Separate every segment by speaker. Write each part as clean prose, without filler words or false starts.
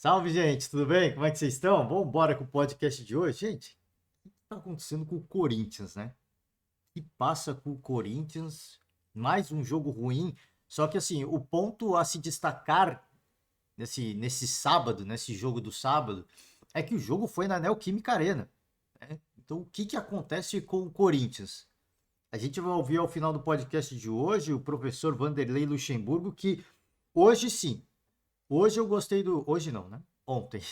Speaker 1: Salve, gente, tudo bem? Como é que vocês estão? Vamos embora com o podcast de hoje. Gente, o que está acontecendo com o Corinthians, né? O que passa com o Corinthians? Mais um jogo ruim. Só que, assim, o ponto a se destacar nesse sábado, nesse jogo do sábado, é que o jogo foi na Neoquímica Arena, né? Então, o que acontece com o Corinthians? A gente vai ouvir ao final do podcast de hoje o professor Vanderlei Luxemburgo, que hoje sim, hoje eu gostei do. Hoje não, né? Ontem.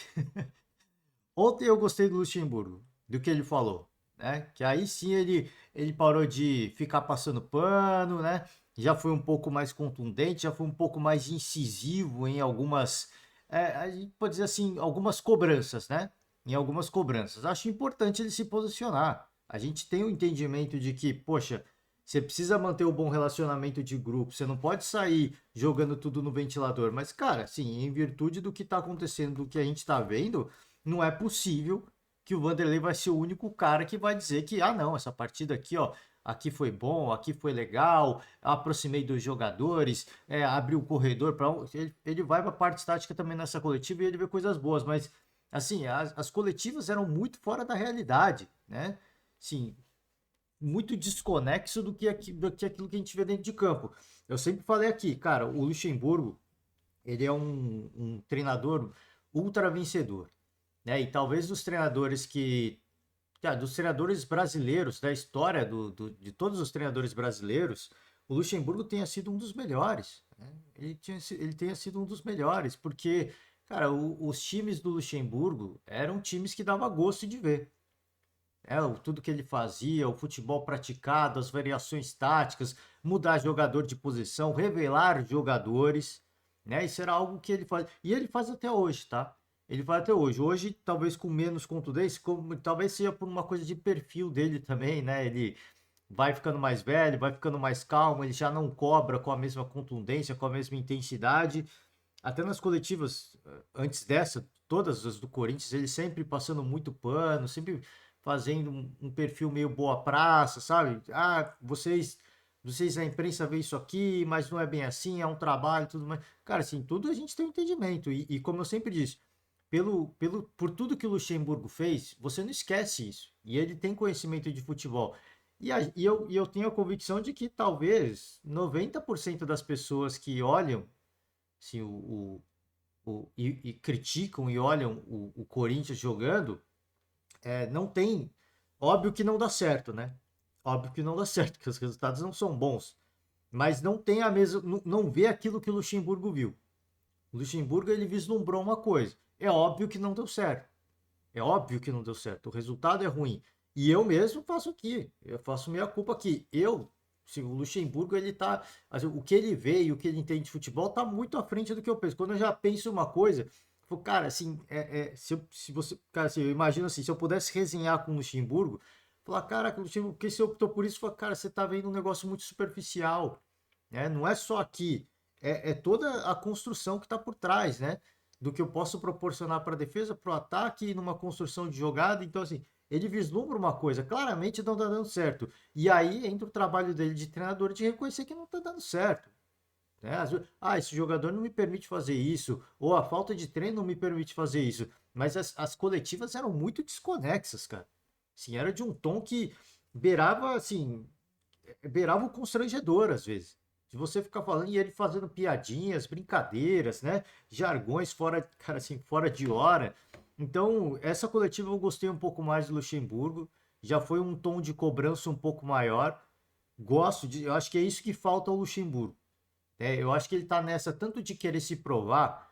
Speaker 1: Ontem eu gostei do Luxemburgo, do que ele falou, né? Que aí sim ele parou de ficar passando pano, né? Já foi um pouco mais contundente, já foi um pouco mais incisivo em algumas, a gente pode dizer assim, algumas cobranças, né? Em algumas cobranças. Acho importante ele se posicionar. A gente tem o entendimento de que, poxa, você precisa manter o bom relacionamento de grupo, você não pode sair jogando tudo no ventilador. Mas, cara, sim, em virtude do que está acontecendo, do que a gente está vendo, não é possível que o Vanderlei vai ser o único cara que vai dizer que, ah, não, essa partida aqui, ó, aqui foi bom, aqui foi legal, aproximei dos jogadores, abri o corredor para ele vai para a parte tática também nessa coletiva e ele vê coisas boas, mas assim, as coletivas eram muito fora da realidade, né? Sim, muito desconexo do que aquilo que a gente vê dentro de campo. Eu sempre falei aqui, cara, o Luxemburgo, ele é um treinador ultra vencedor, né? E talvez dos treinadores cara, dos treinadores brasileiros, da história de todos os treinadores brasileiros, o Luxemburgo tenha sido um dos melhores, né? Ele tenha sido um dos melhores, porque, cara, os times do Luxemburgo eram times que dava gosto de ver. Tudo que ele fazia, o futebol praticado, as variações táticas, mudar jogador de posição, revelar jogadores, né? Isso era algo que ele faz. E ele faz até hoje, tá? Ele faz até hoje. Hoje, talvez com menos contundência, talvez seja por uma coisa de perfil dele também, né? Ele vai ficando mais velho, vai ficando mais calmo, ele já não cobra com a mesma contundência, com a mesma intensidade. Até nas coletivas, antes dessa, todas as do Corinthians, ele sempre passando muito pano, sempre fazendo um perfil meio boa praça, sabe? Ah, vocês a imprensa vê isso aqui, mas não é bem assim, é um trabalho, tudo mais. Cara, assim, tudo a gente tem um entendimento. E como eu sempre disse, por tudo que o Luxemburgo fez, você não esquece isso. E ele tem conhecimento de futebol. E eu tenho a convicção de que talvez 90% das pessoas que olham assim, e criticam e olham o Corinthians jogando, não tem. Óbvio que não dá certo, né? Óbvio que não dá certo, que os resultados não são bons. Mas não tem a mesma. Não vê aquilo que o Luxemburgo viu. O Luxemburgo ele vislumbrou uma coisa. É óbvio que não deu certo. É óbvio que não deu certo. O resultado é ruim. E eu mesmo faço aqui. Eu faço minha culpa aqui. Se o Luxemburgo, ele tá. Assim, o que ele vê e o que ele entende de futebol tá muito à frente do que eu penso. Quando eu já penso uma coisa, eu falo, cara, assim, se você. Cara, assim, eu imagino assim, se eu pudesse resenhar com o Luxemburgo, falar, cara, o Luxemburgo, porque você optou por isso, fala, cara, você tá vendo um negócio muito superficial, né? Não é só aqui, é toda a construção que está por trás, né? Do que eu posso proporcionar para a defesa, para o ataque, numa construção de jogada. Então, assim, ele vislumbra uma coisa, claramente não está dando certo. E aí entra o trabalho dele de treinador de reconhecer que não está dando certo. Né? Esse jogador não me permite fazer isso, ou a falta de treino não me permite fazer isso. Mas as coletivas eram muito desconexas, cara. Assim, era de um tom que beirava, assim, beirava o constrangedor às vezes. Se você ficar falando e ele fazendo piadinhas, brincadeiras, né? Jargões fora, cara, assim, fora de hora. Então, essa coletiva eu gostei um pouco mais do Luxemburgo. Já foi um tom de cobrança um pouco maior. Eu acho que é isso que falta ao Luxemburgo. Né? Eu acho que ele tá nessa tanto de querer se provar,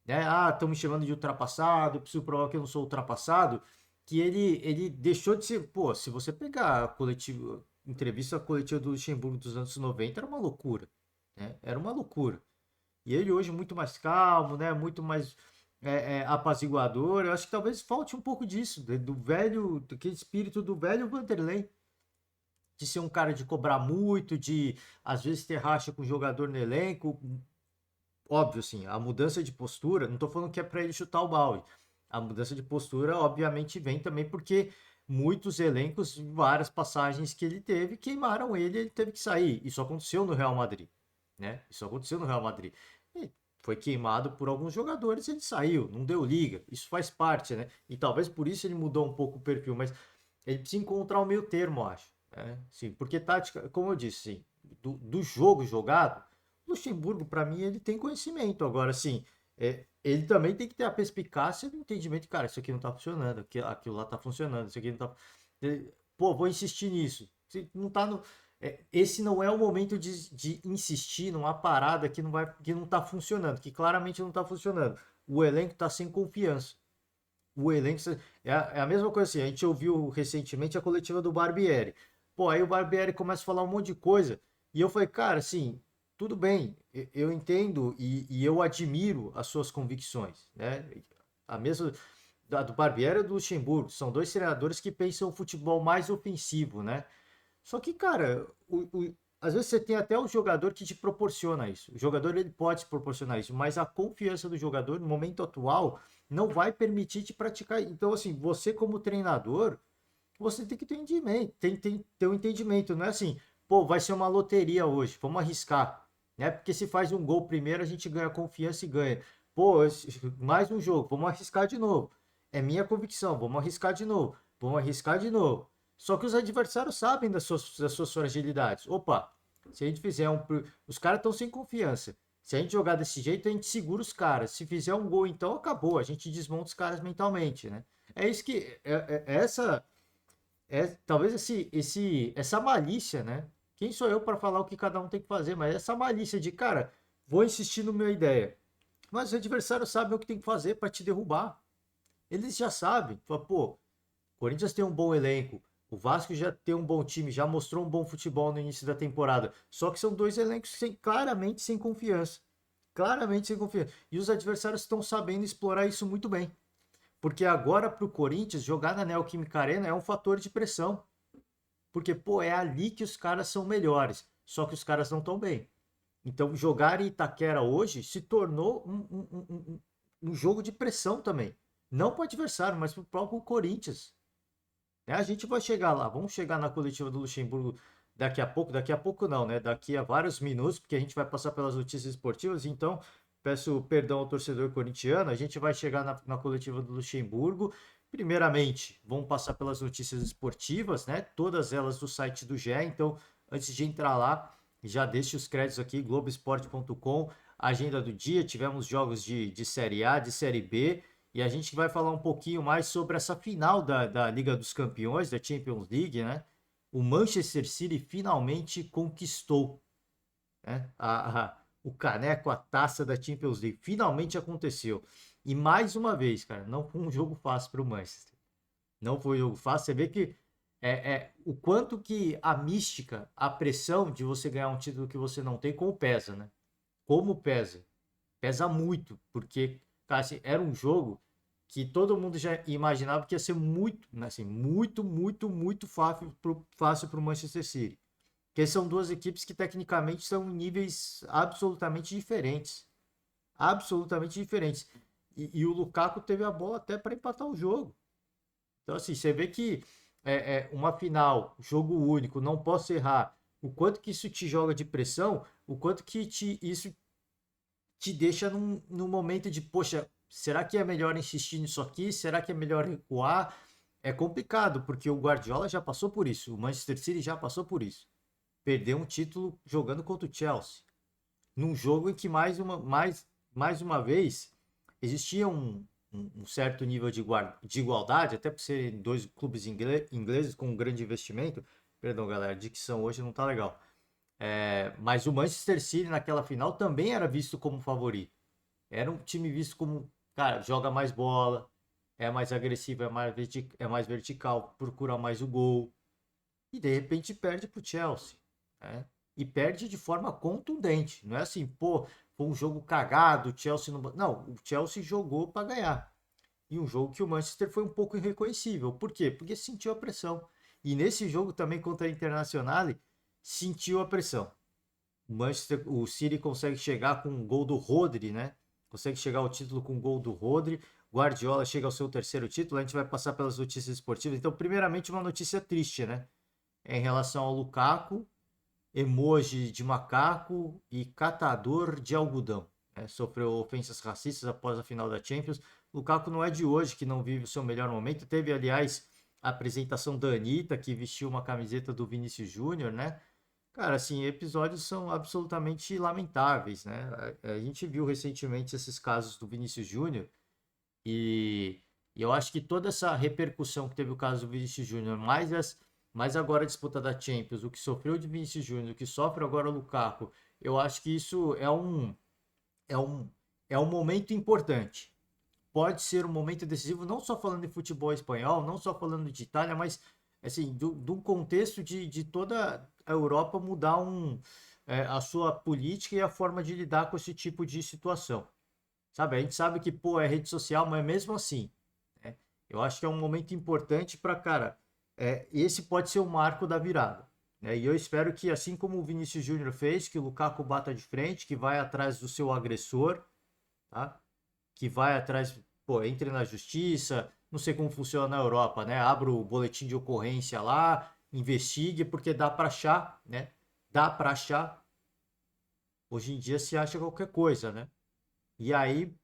Speaker 1: né? Ah, estão me chamando de ultrapassado, eu preciso provar que eu não sou ultrapassado, que ele deixou de ser, pô, se você pegar entrevista coletiva do Luxemburgo dos anos 90 era uma loucura, né? Era uma loucura. E ele hoje muito mais calmo, né? Muito mais apaziguador. Eu acho que talvez falte um pouco disso, do velho, daquele espírito do velho Vanderlei, de ser um cara de cobrar muito, de às vezes ter racha com o jogador no elenco, óbvio, assim, a mudança de postura, não estou falando que é para ele chutar o balde. A mudança de postura, obviamente, vem também porque muitos elencos, várias passagens que ele teve, queimaram ele, ele teve que sair. Isso aconteceu no Real Madrid, né? Isso aconteceu no Real Madrid. E foi queimado por alguns jogadores, ele saiu, não deu liga. Isso faz parte, né? E talvez por isso ele mudou um pouco o perfil, mas ele precisa encontrar o meio termo, eu acho. Né? Sim, porque tática, como eu disse, sim, do jogo jogado, o Luxemburgo, para mim, ele tem conhecimento. Agora, sim, ele também tem que ter a perspicácia do entendimento, cara, isso aqui não tá funcionando, aquilo lá tá funcionando, isso aqui não tá. Pô, vou insistir nisso. Se não tá no, esse não é o momento de insistir numa parada que não tá funcionando, que claramente não tá funcionando. O elenco tá sem confiança. O elenco. É a mesma coisa assim. A gente ouviu recentemente a coletiva do Barbieri. Pô, aí o Barbieri começa a falar um monte de coisa. E eu falei, cara, assim, tudo bem, eu entendo e eu admiro as suas convicções, né? A mesma do Barbieri e do Luxemburgo. São dois treinadores que pensam o futebol mais ofensivo, né? Só que, cara, às vezes você tem até o jogador que te proporciona isso. O jogador ele pode te proporcionar isso, mas a confiança do jogador no momento atual não vai permitir te praticar. Então, assim, você como treinador, você tem que ter um entendimento, tem ter um entendimento. Não é assim, pô, vai ser uma loteria hoje, vamos arriscar. Né? Porque se faz um gol primeiro, a gente ganha confiança e ganha. Pô, mais um jogo, vamos arriscar de novo. É minha convicção, vamos arriscar de novo, vamos arriscar de novo. Só que os adversários sabem das suas fragilidades. Opa, se a gente fizer um. Os caras estão sem confiança. Se a gente jogar desse jeito, a gente segura os caras. Se fizer um gol, então acabou. A gente desmonta os caras mentalmente, né? É isso que. Essa. Talvez essa malícia, né? Quem sou eu para falar o que cada um tem que fazer? Mas essa malícia de, cara, vou insistir no minha ideia. Mas os adversários sabem o que tem que fazer para te derrubar. Eles já sabem. Fala, pô, o Corinthians tem um bom elenco. O Vasco já tem um bom time, já mostrou um bom futebol no início da temporada. Só que são dois elencos claramente sem confiança. Claramente sem confiança. E os adversários estão sabendo explorar isso muito bem. Porque agora para o Corinthians, jogar na Neoquímica Arena é um fator de pressão. Porque, pô, é ali que os caras são melhores. Só que os caras não estão bem. Então, jogar em Itaquera hoje se tornou um jogo de pressão também. Não para o adversário, mas para o próprio Corinthians. Né? A gente vai chegar lá, vamos chegar na coletiva do Luxemburgo daqui a pouco não, né? Daqui a vários minutos, porque a gente vai passar pelas notícias esportivas, então peço perdão ao torcedor corintiano, a gente vai chegar na coletiva do Luxemburgo. Primeiramente, vamos passar pelas notícias esportivas, né? Todas elas do site do GE, então antes de entrar lá, já deixe os créditos aqui, Globoesporte.com, agenda do dia, tivemos jogos de Série A, de Série B, e a gente vai falar um pouquinho mais sobre essa final da Liga dos Campeões, da Champions League, né? O Manchester City finalmente conquistou, né? O caneco, a taça da Champions League. Finalmente aconteceu. E mais uma vez, cara, não foi um jogo fácil para o Manchester. Não foi um jogo fácil. Você vê que o quanto que a mística, a pressão de você ganhar um título que você não tem, como pesa, né? Como pesa. Pesa muito, porque, cara, assim, era um jogo que todo mundo já imaginava que ia ser muito, né, assim, muito fácil para o Manchester City. Porque são duas equipes que tecnicamente são em níveis absolutamente diferentes. Absolutamente diferentes. E o Lukaku teve a bola até para empatar o jogo. Então, assim, você vê que uma final, jogo único, não posso errar. O quanto que isso te joga de pressão, o quanto que isso te deixa num momento de, poxa, será que é melhor insistir nisso aqui? Será que é melhor recuar? É complicado, porque o Guardiola já passou por isso, o Manchester City já passou por isso. Perdeu um título jogando contra o Chelsea. Num jogo em que mais uma vez existia um certo nível de igualdade, até por serem dois clubes ingleses com um grande investimento. Perdão, galera, a dicção hoje não tá legal. Mas o Manchester City naquela final também era visto como favorito. Era um time visto como, cara, joga mais bola, é mais agressivo, é mais vertical, procura mais o gol. E de repente perde para o Chelsea. Né? E perde de forma contundente. Não é assim, pô, foi um jogo cagado, o Chelsea não. Não, o Chelsea jogou para ganhar. E um jogo que o Manchester foi um pouco irreconhecível. Por quê? Porque sentiu a pressão. E nesse jogo também contra a Internacional, sentiu a pressão. O City consegue chegar com um gol do Rodri, né? Consegue chegar ao título com um gol do Rodri. Guardiola chega ao seu terceiro título. A gente vai passar pelas notícias esportivas. Então, primeiramente, uma notícia triste, né? Em relação ao Lukaku, emoji de macaco e catador de algodão. né? Sofreu ofensas racistas após a final da Champions. Lukaku não é de hoje que não vive o seu melhor momento. Teve, aliás, a apresentação da Anitta, que vestiu uma camiseta do Vinícius Júnior, né? Cara, assim, episódios são absolutamente lamentáveis, né? A gente viu recentemente esses casos do Vinícius Júnior e, e eu acho que toda essa repercussão que teve o caso do Vinícius Júnior, mais agora a disputa da Champions, o que sofreu de Vinícius Júnior, o que sofre agora o Lukaku, eu acho que isso é um, é um momento importante. Pode ser um momento decisivo, não só falando de futebol espanhol, não só falando de Itália, mas assim, do contexto de toda a Europa mudar a sua política e a forma de lidar com esse tipo de situação. Sabe, a gente sabe que, pô, é rede social, mas mesmo assim, né, eu acho que é um momento importante para, cara, esse pode ser o marco da virada. Né? E eu espero que, assim como o Vinícius Júnior fez, que o Lukaku bata de frente, que vai atrás do seu agressor, tá? Que vai atrás, pô, entre na justiça, não sei como funciona na Europa, né? Abra o boletim de ocorrência lá, investigue, porque dá para achar, né? Dá para achar. Hoje em dia se acha qualquer coisa, né? E aí,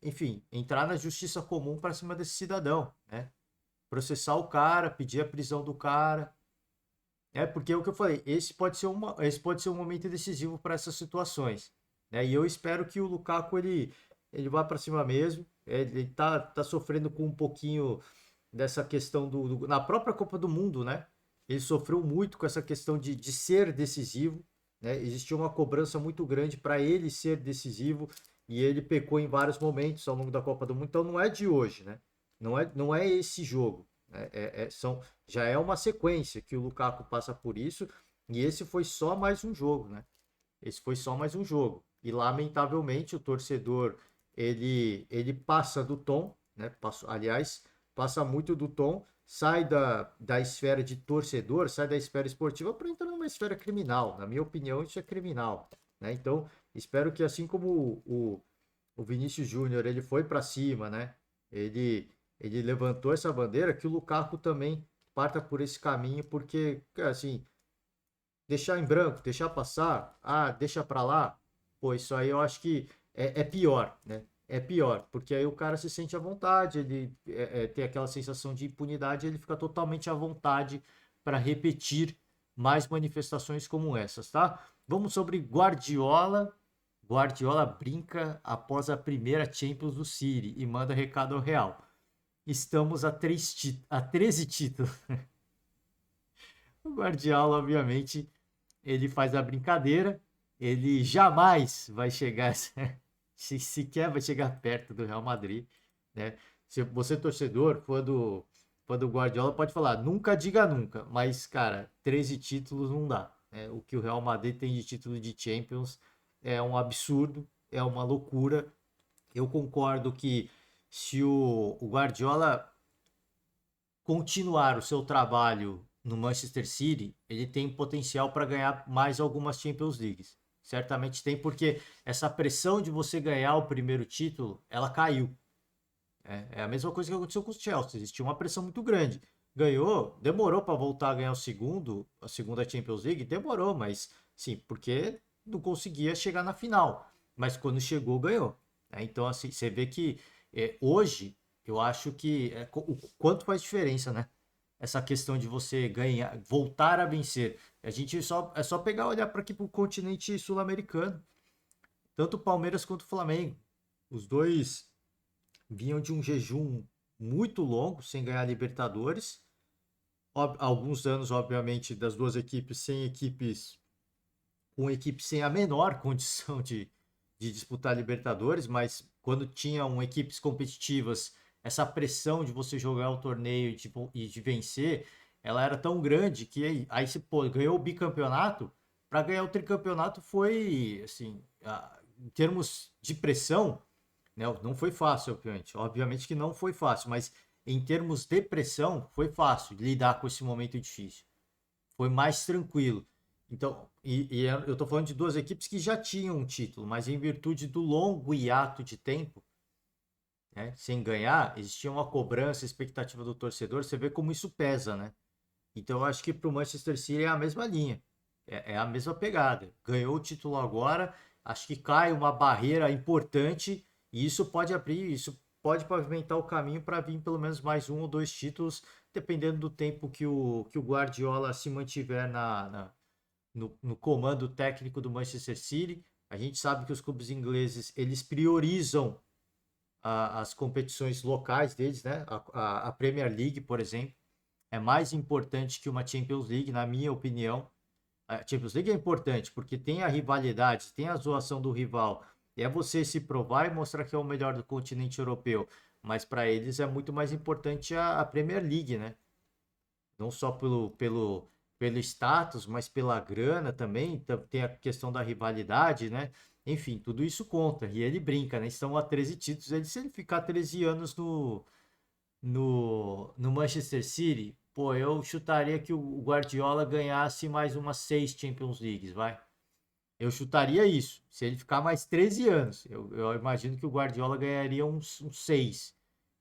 Speaker 1: enfim, entrar na justiça comum para cima desse cidadão, né? Processar o cara, pedir a prisão do cara. É porque é o que eu falei, esse pode ser um momento decisivo para essas situações, né? E eu espero que o Lukaku ele vá para cima mesmo. Ele tá sofrendo com um pouquinho dessa questão na própria Copa do Mundo, né? Ele sofreu muito com essa questão de ser decisivo, né? Existia uma cobrança muito grande para ele ser decisivo e ele pecou em vários momentos ao longo da Copa do Mundo. Então não é de hoje, né? Não é esse jogo. Né? Já é uma sequência que o Lukaku passa por isso e esse foi só mais um jogo, né? Esse foi só mais um jogo. E lamentavelmente o torcedor ele passa do tom, né? Aliás, passa muito do tom, sai da esfera de torcedor, sai da esfera esportiva para entrar numa esfera criminal. Na minha opinião, isso é criminal, né? Então, espero que assim como o Vinícius Júnior ele foi para cima, né? Ele levantou essa bandeira, que o Lukaku também parta por esse caminho, porque, assim, deixar em branco, deixar passar, deixa pra lá, pô, isso aí eu acho que é pior, né? É pior, porque aí o cara se sente à vontade, ele tem aquela sensação de impunidade, ele fica totalmente à vontade para repetir mais manifestações como essas, tá? Vamos sobre Guardiola. Guardiola brinca após a primeira Champions do City e manda recado ao Real. Estamos a 13 títulos. O Guardiola, obviamente, ele faz a brincadeira, ele jamais vai chegar, se sequer vai chegar perto do Real Madrid, né? Se você torcedor, fã do Guardiola, pode falar, nunca diga nunca, mas, cara, 13 títulos não dá, né? O que o Real Madrid tem de título de Champions é um absurdo, é uma loucura. Eu concordo que se o Guardiola continuar o seu trabalho no Manchester City, ele tem potencial para ganhar mais algumas Champions Leagues. Certamente tem, porque essa pressão de você ganhar o primeiro título, ela caiu. É a mesma coisa que aconteceu com o Chelsea. Existia uma pressão muito grande. Ganhou, demorou para voltar a ganhar a segunda Champions League, demorou, mas sim, porque não conseguia chegar na final. Mas quando chegou, ganhou. Então, assim, você vê que hoje eu acho que o quanto faz diferença, né? Essa questão de você ganhar, voltar a vencer. É só pegar e olhar para aqui para o continente sul-americano. Tanto o Palmeiras quanto o Flamengo. Os dois vinham de um jejum muito longo sem ganhar Libertadores. Alguns anos, obviamente, das duas equipes com equipes sem a menor condição de disputar Libertadores, mas quando tinham equipes competitivas, essa pressão de você jogar o torneio e de vencer, ela era tão grande que aí você ganhou o bicampeonato. Para ganhar o tricampeonato foi, assim, em termos de pressão, né? Não foi fácil, obviamente. Obviamente que não foi fácil, mas em termos de pressão, foi fácil lidar com esse momento difícil. Foi mais tranquilo. Então, eu estou falando de duas equipes que já tinham um título, mas em virtude do longo hiato de tempo, né, sem ganhar, existia uma cobrança, expectativa do torcedor. Você vê como isso pesa, né? Então, eu acho que para o Manchester City é a mesma linha, é a mesma pegada. Ganhou o título agora acho que cai uma barreira importante e isso pode abrir, isso pode pavimentar o caminho para vir pelo menos mais um ou dois títulos, dependendo do tempo que o Guardiola se mantiver no comando técnico do Manchester City. A gente sabe que os clubes ingleses eles priorizam as competições locais deles, né? A Premier League, por exemplo, é mais importante que uma Champions League, na minha opinião. A Champions League é importante porque tem a rivalidade, tem a zoação do rival, e é você se provar e mostrar que é o melhor do continente europeu. Mas para eles é muito mais importante a Premier League, né? Não só pelo status, mas pela grana também. Tem a questão da rivalidade, né? Enfim, tudo isso conta. E ele brinca, né? Estão a 13 títulos. Se ele ficar 13 anos no Manchester City, pô, eu chutaria que o Guardiola ganhasse mais umas 6 Champions Leagues, vai. Eu chutaria isso. Se ele ficar mais 13 anos, eu imagino que o Guardiola ganharia uns 6.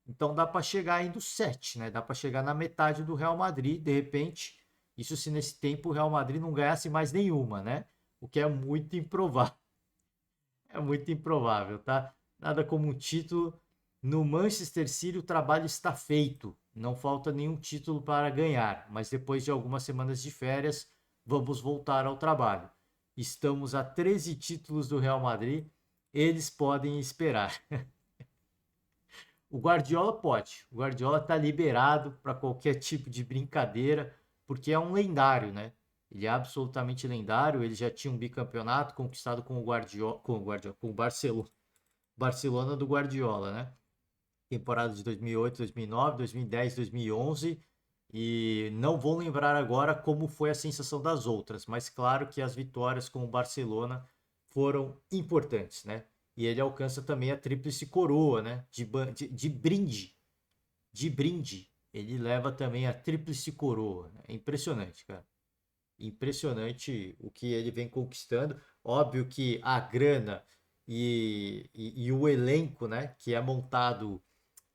Speaker 1: Então dá para chegar ainda os 7, né? Dá para chegar na metade do Real Madrid, de repente. Isso se nesse tempo o Real Madrid não ganhasse mais nenhuma, né? O que é muito improvável. É muito improvável, tá? Nada como um título. No Manchester City o trabalho está feito. Não falta nenhum título para ganhar, mas depois de algumas semanas de férias, vamos voltar ao trabalho. Estamos a 13 títulos do Real Madrid. Eles podem esperar. O Guardiola pode. O Guardiola está liberado para qualquer tipo de brincadeira, porque é um lendário, né? Ele é absolutamente lendário. Ele já tinha um bicampeonato conquistado com o Barcelona, Barcelona do Guardiola, né? Temporada de 2008, 2009, 2010, 2011. E não vou lembrar agora como foi a sensação das outras, mas claro que as vitórias com o Barcelona foram importantes, né? E ele alcança também a tríplice coroa, né? De brinde. De brinde. Ele leva também a tríplice coroa. É impressionante, cara. Impressionante o que ele vem conquistando. Óbvio que a grana e o elenco, né, que é montado,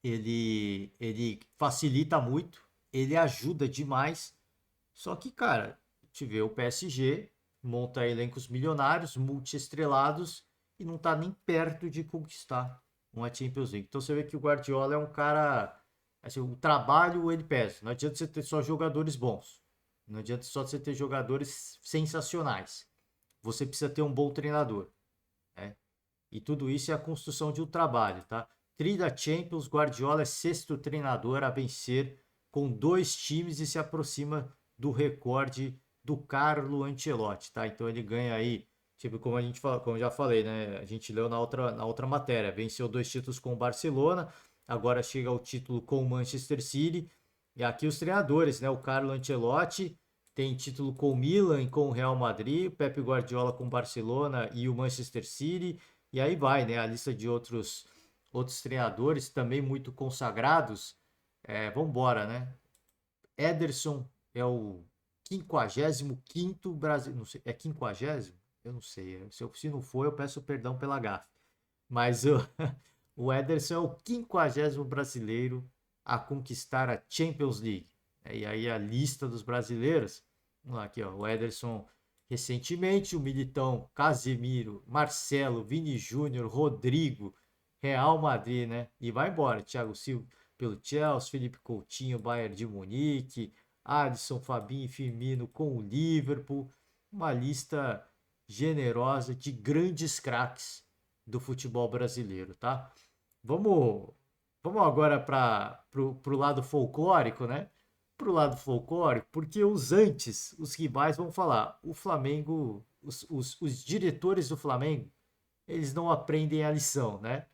Speaker 1: ele facilita muito, ele ajuda demais. Só que, cara, te vê o PSG, monta elencos milionários, multiestrelados e não tá nem perto de conquistar uma Champions League. Então você vê que o Guardiola é um cara, assim, o trabalho ele pesa. Não adianta você ter só jogadores bons. Não adianta só você ter jogadores sensacionais. Você precisa ter um bom treinador, né? E tudo isso é a construção de um trabalho, tá? Tri da Champions, Guardiola é sexto treinador a vencer com 2 times e se aproxima do recorde do Carlo Ancelotti, tá? Então ele ganha aí, tipo, como a gente fala, como eu já falei, né? A gente leu na outra matéria, venceu 2 títulos com o Barcelona, agora chega ao título com o Manchester City. E aqui os treinadores, né? O Carlo Ancelotti tem título com o Milan e com o Real Madrid, o Pepe Guardiola com o Barcelona e o Manchester City. E aí vai, né? A lista de outros treinadores também muito consagrados. Vamos embora, né? Ederson é o 55º Brasil. Não sei, é 50º? Eu não sei. Se não for, eu peço perdão pela gafe. Mas o Ederson é o 50º brasileiro a conquistar a Champions League. E aí a lista dos brasileiros. Vamos lá, aqui, ó. O Ederson recentemente, o Militão, Casemiro, Marcelo, Vini Júnior, Rodrigo, Real Madrid, né? E vai embora. Thiago Silva pelo Chelsea, Felipe Coutinho, Bayern de Munique, Alisson, Fabinho e Firmino com o Liverpool. Uma lista generosa de grandes craques do futebol brasileiro, tá? Vamos, vamos agora para o lado folclórico, né? Pro lado folclórico, porque os rivais vão falar, o Flamengo, os diretores do Flamengo, eles não aprendem a lição, né?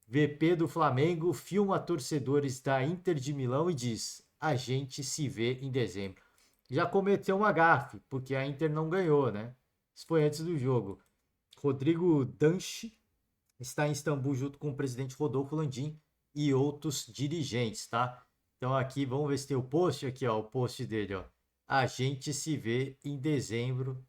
Speaker 1: VP do Flamengo filma torcedores da Inter de Milão e diz: a gente se vê em dezembro. Já cometeu uma gafe, porque a Inter não ganhou, né? Isso foi antes do jogo. Rodrigo Danchi está em Istambul junto com o presidente Rodolfo Landim e outros dirigentes, tá? Então aqui, vamos ver se tem o post aqui, ó, o post dele, ó. A gente se vê em dezembro,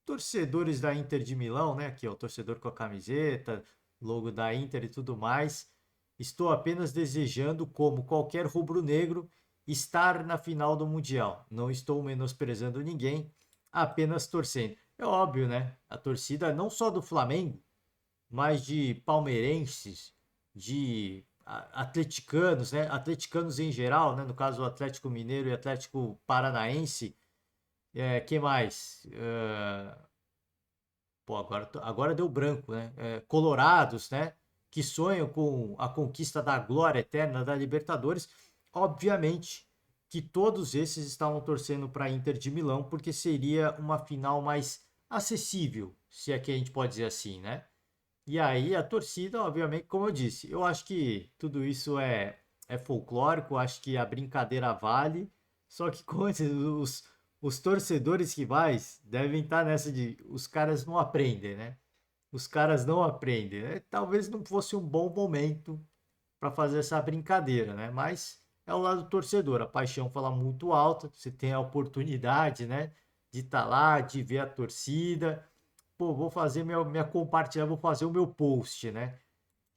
Speaker 1: torcedores da Inter de Milão, né? Aqui, ó, o torcedor com a camiseta, logo da Inter e tudo mais. Estou apenas desejando, como qualquer rubro-negro, estar na final do Mundial. Não estou menosprezando ninguém, apenas torcendo. É óbvio, né? A torcida não só do Flamengo, mas de palmeirenses, de atleticanos, né? Atleticanos em geral, né? No caso, o Atlético Mineiro e Atlético Paranaense. Que mais? Pô, agora deu branco, né? Colorados, né? Que sonham com a conquista da glória eterna da Libertadores. Obviamente que todos esses estavam torcendo para a Inter de Milão, porque seria uma final mais acessível, se é que a gente pode dizer assim, né? E aí a torcida, obviamente, como eu disse, eu acho que tudo isso é folclórico, acho que a brincadeira vale, só que como os torcedores rivais devem estar nessa de os caras não aprendem, né? Os caras não aprendem, né? Talvez não fosse um bom momento para fazer essa brincadeira, né? Mas é o lado do torcedor, a paixão fala muito alta, você tem a oportunidade, né, de estar lá, de ver a torcida. Pô, vou fazer minha compartilhar, vou fazer o meu post, né?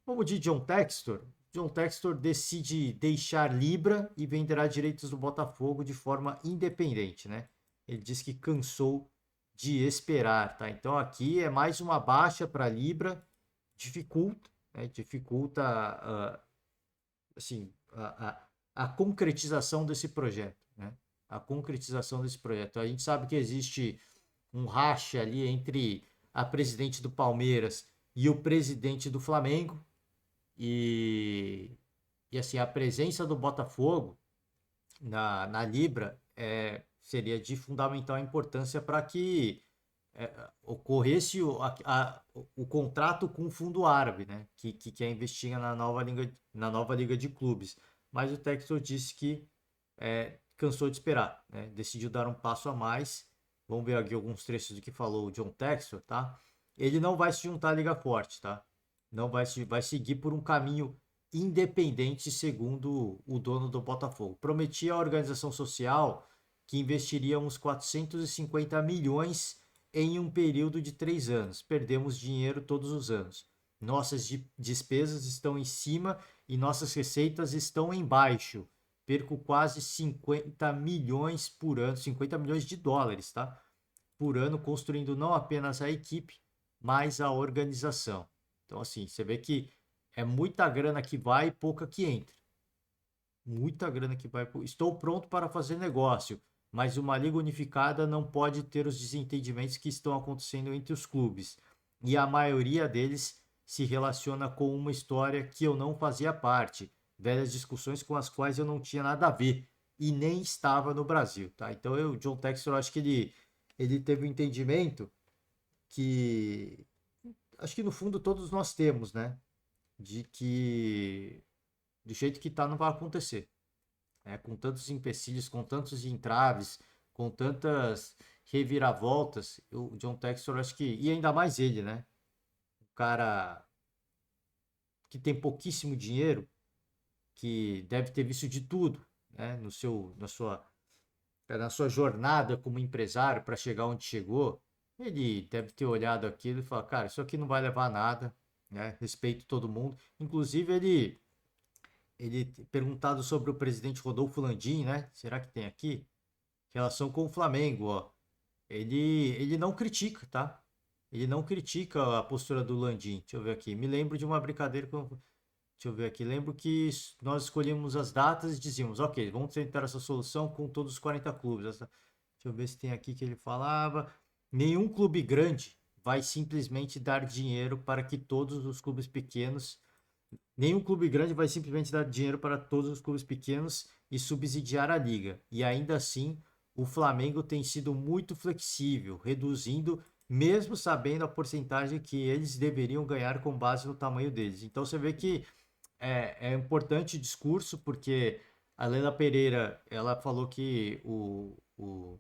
Speaker 1: Vamos de John Textor. John Textor decide deixar Libra e venderá direitos do Botafogo de forma independente, né? Ele diz que cansou de esperar, tá? Então aqui é mais uma baixa para Libra, dificulta, né? Dificulta assim, a concretização desse projeto, né? A concretização desse projeto. A gente sabe que existe um racha ali entre a presidente do Palmeiras e o presidente do Flamengo. E assim, a presença do Botafogo na Libra seria de fundamental importância para que ocorresse o contrato com o fundo árabe, né? Que quer investir na nova liga de clubes. Mas o Textor disse que cansou de esperar, né? Decidiu dar um passo a mais. Vamos ver aqui alguns trechos do que falou o John Textor, tá? Ele não vai se juntar à Liga Forte, tá? Não vai seguir por um caminho independente, segundo o dono do Botafogo. Prometia à organização social que investiria uns 450 milhões em um período de 3 anos. Perdemos dinheiro todos os anos. Nossas despesas estão em cima e nossas receitas estão embaixo. Perco quase 50 milhões por ano, 50 milhões de dólares, tá? Por ano, construindo não apenas a equipe, mas a organização. Então, assim, você vê que é muita grana que vai e pouca que entra. Muita grana que vai. Estou pronto para fazer negócio, mas uma liga unificada não pode ter os desentendimentos que estão acontecendo entre os clubes. E a maioria deles se relaciona com uma história que eu não fazia parte, velhas discussões com as quais eu não tinha nada a ver e nem estava no Brasil, tá? Então eu, John Textor, acho que ele teve um entendimento que acho que no fundo todos nós temos, né? De que do jeito que tá não vai acontecer. Com tantos empecilhos, com tantos entraves, com tantas reviravoltas, o John Textor acho que, e ainda mais ele, né? Um cara que tem pouquíssimo dinheiro, que deve ter visto de tudo, né? Na sua jornada como empresário para chegar onde chegou, ele deve ter olhado aquilo e falado, cara, isso aqui não vai levar a nada, né? Respeito todo mundo. Inclusive ele perguntado sobre o presidente Rodolfo Landim, né? Será que tem aqui? Relação com o Flamengo, ó. Ele não critica, tá? Ele não critica a postura do Landim. Deixa eu ver aqui. Me lembro de uma brincadeira com. Deixa eu ver aqui. Lembro que nós escolhíamos as datas e dizíamos, ok, vamos tentar essa solução com todos os 40 clubes. Deixa eu ver se tem aqui que ele falava. Nenhum clube grande vai simplesmente dar dinheiro para que todos os clubes pequenos. Nenhum clube grande vai simplesmente dar dinheiro para todos os clubes pequenos e subsidiar a liga. E ainda assim, o Flamengo tem sido muito flexível, reduzindo, mesmo sabendo a porcentagem que eles deveriam ganhar com base no tamanho deles. Então você vê que é importante o discurso, porque a Leila Pereira ela falou que o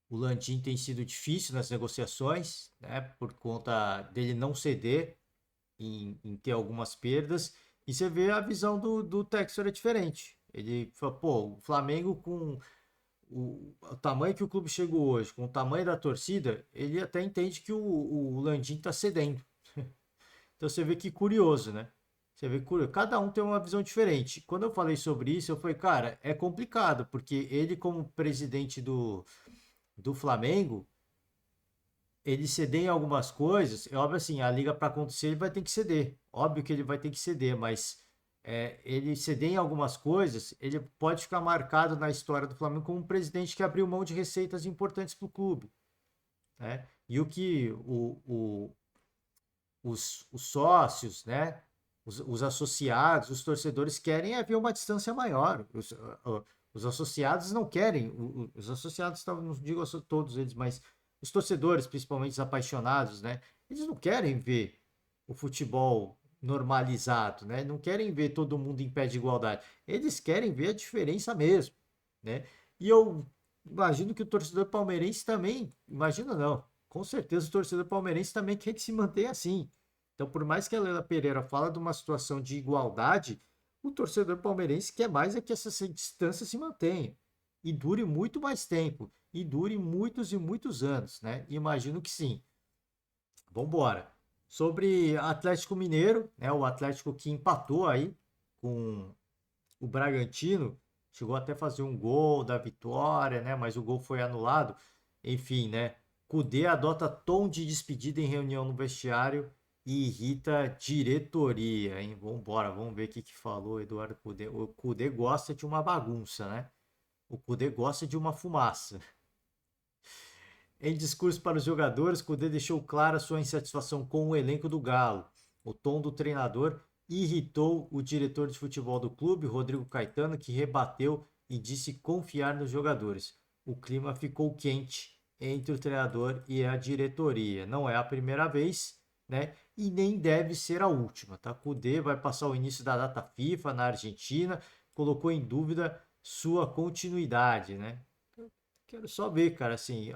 Speaker 1: Landim tem sido difícil nas negociações, né, por conta dele não ceder em ter algumas perdas. E você vê a visão do Textor é diferente. Ele fala, pô, o Flamengo com o tamanho que o clube chegou hoje, com o tamanho da torcida, ele até entende que o Landim está cedendo. Então você vê que curioso, né? Você vê que curioso. Cada um tem uma visão diferente. Quando eu falei sobre isso, eu falei, cara, é complicado, porque ele, como presidente do Flamengo, ele ceder em algumas coisas, é óbvio assim, a liga para acontecer ele vai ter que ceder. Óbvio que ele vai ter que ceder, mas ele ceder em algumas coisas, ele pode ficar marcado na história do Flamengo como um presidente que abriu mão de receitas importantes para o clube, né? E o que os sócios, né? Os associados, os torcedores querem é ver uma distância maior. Os associados não querem, os associados, não digo todos eles, mas os torcedores, principalmente os apaixonados, né? Eles não querem ver o futebol normalizado, né? Não querem ver todo mundo em pé de igualdade. Eles querem ver a diferença mesmo, né? E eu imagino que o torcedor palmeirense também, imagina não, com certeza o torcedor palmeirense também quer que se mantenha assim. Então, por mais que a Leila Pereira fala de uma situação de igualdade, o torcedor palmeirense quer mais é que essa distância se mantenha e dure muito mais tempo e dure muitos e muitos anos, né? Imagino que sim. Vambora. Sobre Atlético Mineiro, né? O Atlético que empatou aí com o Bragantino, chegou até a fazer um gol da vitória, né? Mas o gol foi anulado. Enfim, né? Cudê adota tom de despedida em reunião no vestiário e irrita diretoria, hein? Vambora, vamos ver o que falou o Eduardo Cudê. O Cudê gosta de uma bagunça, né? O Cudê gosta de uma fumaça. Em discurso para os jogadores, Cudê deixou clara sua insatisfação com o elenco do Galo. O tom do treinador irritou o diretor de futebol do clube, Rodrigo Caetano, que rebateu e disse confiar nos jogadores. O clima ficou quente entre o treinador e a diretoria. Não é a primeira vez, né? E nem deve ser a última, tá? Cudê vai passar o início da data FIFA na Argentina, colocou em dúvida sua continuidade, né? Quero só ver, cara, assim,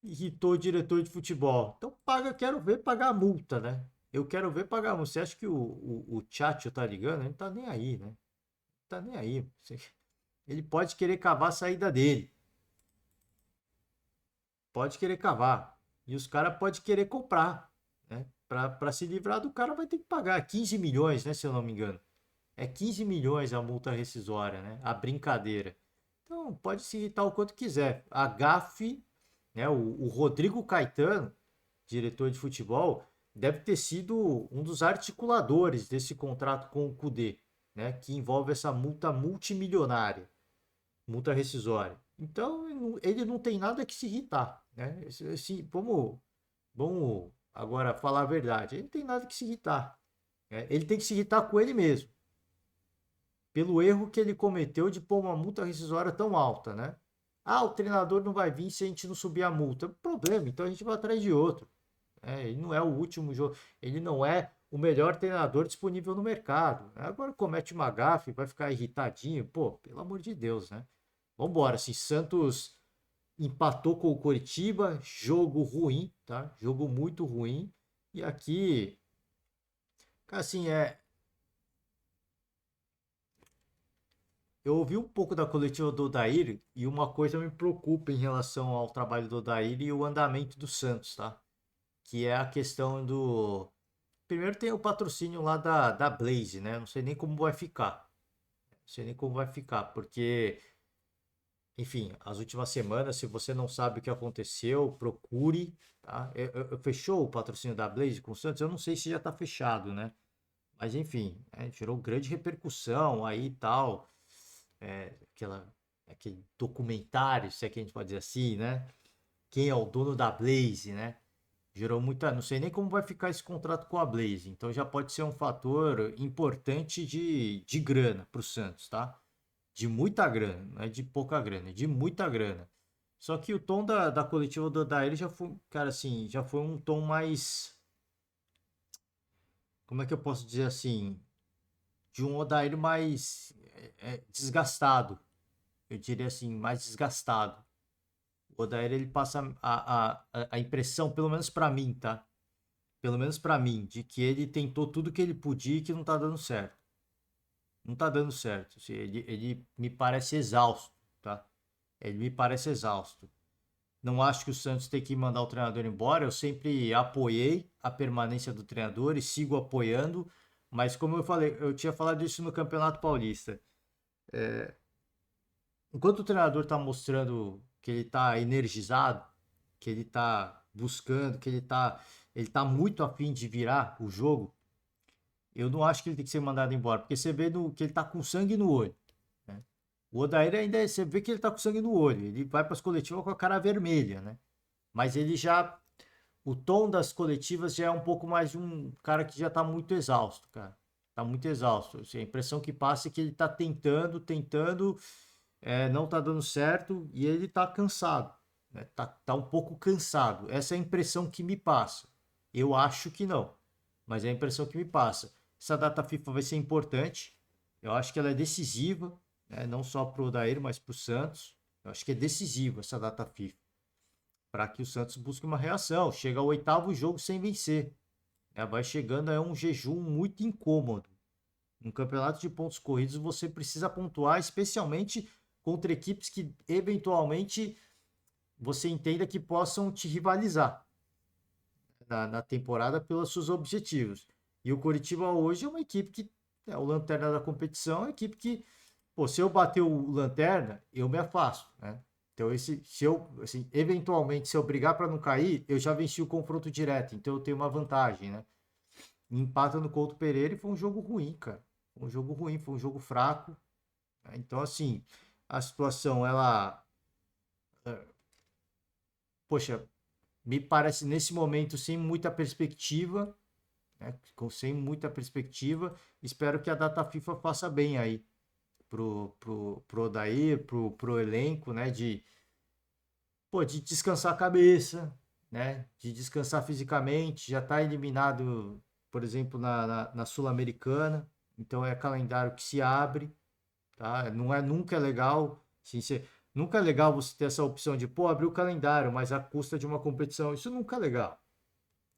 Speaker 1: irritou o diretor de futebol. Então paga, quero ver pagar a multa, né? Eu quero ver pagar a multa. Você acha que o Tchatcho tá ligando? Ele não tá nem aí, né? Não tá nem aí. Ele pode querer cavar a saída dele. Pode querer cavar. E os caras podem querer comprar, né? Pra se livrar do cara vai ter que pagar 15 milhões, né? Se eu não me engano. É 15 milhões a multa rescisória, né? A brincadeira. Então, pode se irritar o quanto quiser. A GAF, né? O Rodrigo Caetano, diretor de futebol, deve ter sido um dos articuladores desse contrato com o Cudê, né? Que envolve essa multa multimilionária, multa rescisória. Então, ele não tem nada que se irritar, né? Vamos agora falar a verdade. Ele não tem nada que se irritar, né? Ele tem que se irritar com ele mesmo pelo erro que ele cometeu de pôr uma multa rescisória tão alta, né? Ah, o treinador não vai vir se a gente não subir a multa. Problema, então a gente vai atrás de outro. Ele não é o último jogo, ele não é o melhor treinador disponível no mercado. Agora comete uma gafe, vai ficar irritadinho. Pô, pelo amor de Deus, né? Vambora, se Santos empatou com o Coritiba, jogo ruim, tá? Jogo muito ruim. E aqui, assim, eu ouvi um pouco da coletiva do Odair e uma coisa me preocupa em relação ao trabalho do Odair e o andamento do Santos, tá? Que é a questão do. Primeiro tem o patrocínio lá da Blaze, né? Não sei nem como vai ficar. Não sei nem como vai ficar, porque, enfim, as últimas semanas, se você não sabe o que aconteceu, procure, tá? Fechou o patrocínio da Blaze com o Santos? Eu não sei se já tá fechado, né? Mas enfim, gerou grande repercussão aí e tal. Aquele documentário, se é que a gente pode dizer assim, né? Quem é o dono da Blaze, né? Gerou muita. Não sei nem como vai ficar esse contrato com a Blaze. Então já pode ser um fator importante de grana para o Santos, tá? De muita grana, não é de pouca grana, é de muita grana. Só que o tom da coletiva do Odair já foi, cara, assim, já foi um tom mais. Como é que eu posso dizer assim? De um Odair mais desgastado. Eu diria assim, mais desgastado. O Odair ele passa a impressão, pelo menos pra mim, tá? Pelo menos pra mim, de que ele tentou tudo que ele podia e que não tá dando certo. Não tá dando certo. Assim, ele me parece exausto, tá? Ele me parece exausto. Não acho que o Santos tem que mandar o treinador embora. Eu sempre apoiei a permanência do treinador e sigo apoiando. Mas como eu falei, eu tinha falado isso no Campeonato Paulista. Enquanto o treinador está mostrando que ele tá energizado, que ele tá buscando, que ele tá muito afim de virar o jogo, eu não acho que ele tem que ser mandado embora, porque você vê que ele tá com sangue no olho, né? O Odair ainda, você vê que ele tá com sangue no olho, ele vai para as coletivas com a cara vermelha, né? Mas ele já, o tom das coletivas já é um pouco mais de um cara que já tá muito exausto, cara. Tá muito exausto. Assim, a impressão que passa é que ele tá tentando, tentando, não tá dando certo e ele tá cansado, né? Tá um pouco cansado. Essa é a impressão que me passa. Eu acho que não, mas é a impressão que me passa. Essa data FIFA vai ser importante. Eu acho que ela é decisiva, né? Não só pro Odair, mas pro Santos. Eu acho que é decisiva essa data FIFA para que o Santos busque uma reação. Chega ao oitavo jogo sem vencer. Vai chegando a um jejum muito incômodo. No campeonato de pontos corridos, você precisa pontuar, especialmente contra equipes que eventualmente você entenda que possam te rivalizar na temporada pelos seus objetivos. E o Coritiba hoje é uma equipe que é o lanterna da competição, é uma equipe que, pô, se eu bater o lanterna, eu me afasto, né? Então, se eu, assim, eventualmente, se eu brigar para não cair, eu já venci o confronto direto, então eu tenho uma vantagem, né? Empata no Couto Pereira e foi um jogo ruim, cara. Foi um jogo ruim, foi um jogo fraco, né? Então, assim, a situação, ela, poxa, me parece nesse momento sem muita perspectiva, né? Sem muita perspectiva. Espero que a data FIFA faça bem aí pro Odair, pro elenco, né? De descansar a cabeça, né? De descansar fisicamente. Já está eliminado, por exemplo, na Sul-Americana. Então é calendário que se abre, tá? Não é nunca é legal, assim, nunca é legal você ter essa opção de, pô, abrir o calendário, mas à custa de uma competição. Isso nunca é legal.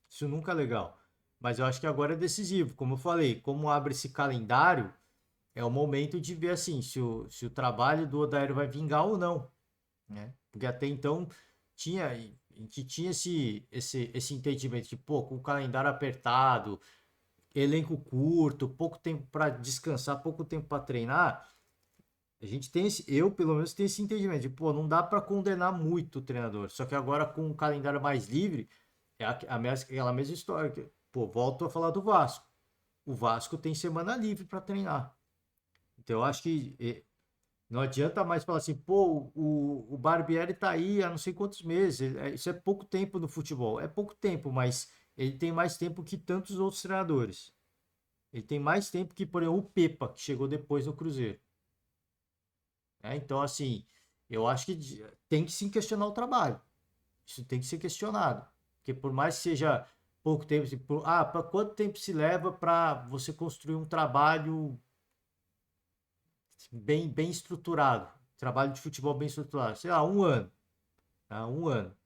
Speaker 1: Isso nunca é legal. Mas eu acho que agora é decisivo. Como eu falei, como abre esse calendário, é o momento de ver assim, se o trabalho do Odair vai vingar ou não, né? Porque até então a gente tinha esse entendimento de, pô, com o calendário apertado, elenco curto, pouco tempo para descansar, pouco tempo para treinar, a gente tem eu pelo menos tenho esse entendimento de, pô, não dá para condenar muito o treinador. Só que agora com o calendário mais livre, aquela mesma história. Pô, volto a falar do Vasco. O Vasco tem semana livre para treinar. Então eu acho que não adianta mais falar assim, pô, o Barbieri tá aí há não sei quantos meses. Isso é pouco tempo no futebol. É pouco tempo, mas ele tem mais tempo que tantos outros treinadores. Ele tem mais tempo que, por exemplo, o Pepa, que chegou depois no Cruzeiro. Então, assim, eu acho que tem que sim questionar o trabalho. Isso tem que ser questionado. Porque por mais que seja pouco tempo, assim, para quanto tempo se leva para você construir um trabalho bem estruturado? Trabalho de futebol bem estruturado. Sei lá, um ano. Tá? Um ano.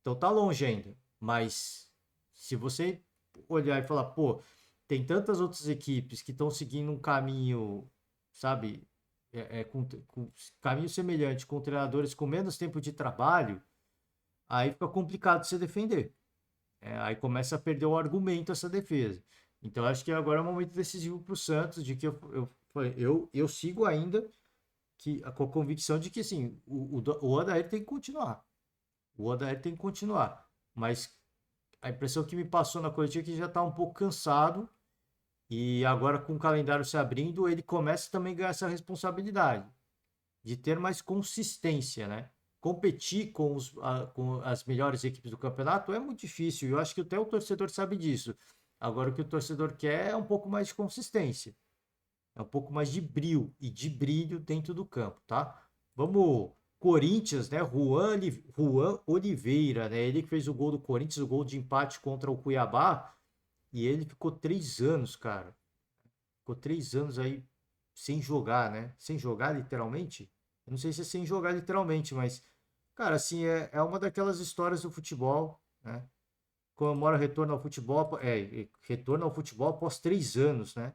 Speaker 1: Então tá longe ainda. Mas se você olhar e falar, pô, tem tantas outras equipes que estão seguindo um caminho, sabe, com caminho semelhante, com treinadores com menos tempo de trabalho, aí fica complicado de se defender. Aí começa a perder o argumento essa defesa. Então acho que agora é um momento decisivo para o Santos, de que eu sigo ainda com a convicção de que assim, o Odair tem que continuar. O Odair tem que continuar. Mas a impressão que me passou na coletiva é que ele já está um pouco cansado e agora com o calendário se abrindo, ele começa também a ganhar essa responsabilidade de ter mais consistência, né? Competir com as melhores equipes do campeonato é muito difícil. Eu acho que até o torcedor sabe disso. Agora o que o torcedor quer é um pouco mais de consistência, é um pouco mais de brilho e de brilho dentro do campo, tá? Vamos, Corinthians, né? Juan Oliveira, né? Ele que fez o gol do Corinthians, o gol de empate contra o Cuiabá, e ele ficou 3 anos, cara. Ficou 3 anos aí sem jogar, né? Sem jogar literalmente. Eu não sei se é sem jogar literalmente, mas, cara, assim, é uma daquelas histórias do futebol, né? Comemora retorno ao futebol, retorno ao futebol após 3 anos, né?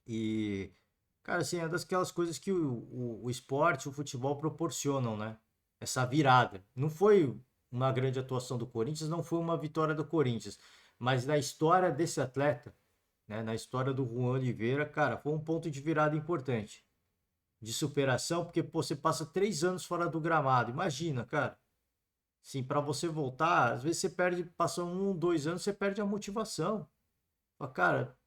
Speaker 1: E, cara, assim, é daquelas coisas que o esporte, o futebol proporcionam, né? Essa virada. Não foi uma grande atuação do Corinthians, não foi uma vitória do Corinthians, mas na história desse atleta, né? Na história do Juan Oliveira, cara, foi um ponto de virada importante. de superação, porque pô, você passa 3 anos fora do gramado. Imagina, cara. Sim, para você voltar, às vezes você perde, passa 1, 2 anos, você perde a motivação. Fala, cara,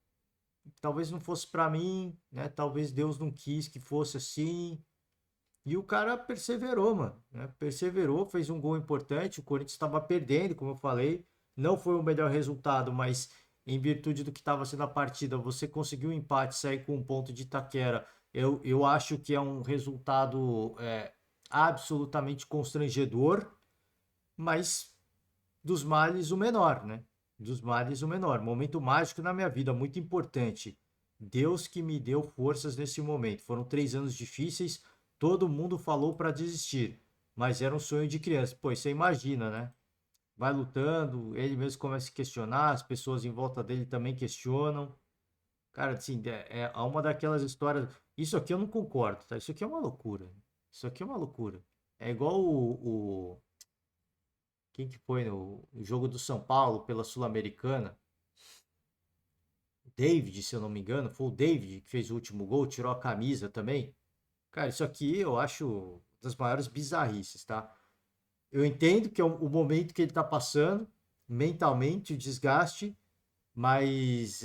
Speaker 1: talvez não fosse para mim, né? Talvez Deus não quis que fosse assim. E o cara perseverou, mano, né? Perseverou, fez um gol importante. O Corinthians estava perdendo, como eu falei. Não foi o melhor resultado, mas em virtude do que estava sendo a partida, você conseguiu um empate, sair com um ponto de Itaquera. Eu acho que é um resultado absolutamente constrangedor, mas dos males o menor, né? Dos males o menor. Momento mágico na minha vida, muito importante. Deus que me deu forças nesse momento. Foram 3 anos difíceis, todo mundo falou para desistir, mas era um sonho de criança. Pô, você imagina, né? Vai lutando, ele mesmo começa a se questionar, as pessoas em volta dele também questionam. Cara, assim, é uma daquelas histórias. Isso aqui eu não concordo, tá? Isso aqui é uma loucura. Isso aqui é uma loucura. É igual quem que foi no jogo do São Paulo pela Sul-Americana? David, se eu não me engano, foi o David que fez o último gol, tirou a camisa também. Cara, isso aqui eu acho das maiores bizarrices, tá? Eu entendo que é o momento que ele tá passando, mentalmente, o desgaste, mas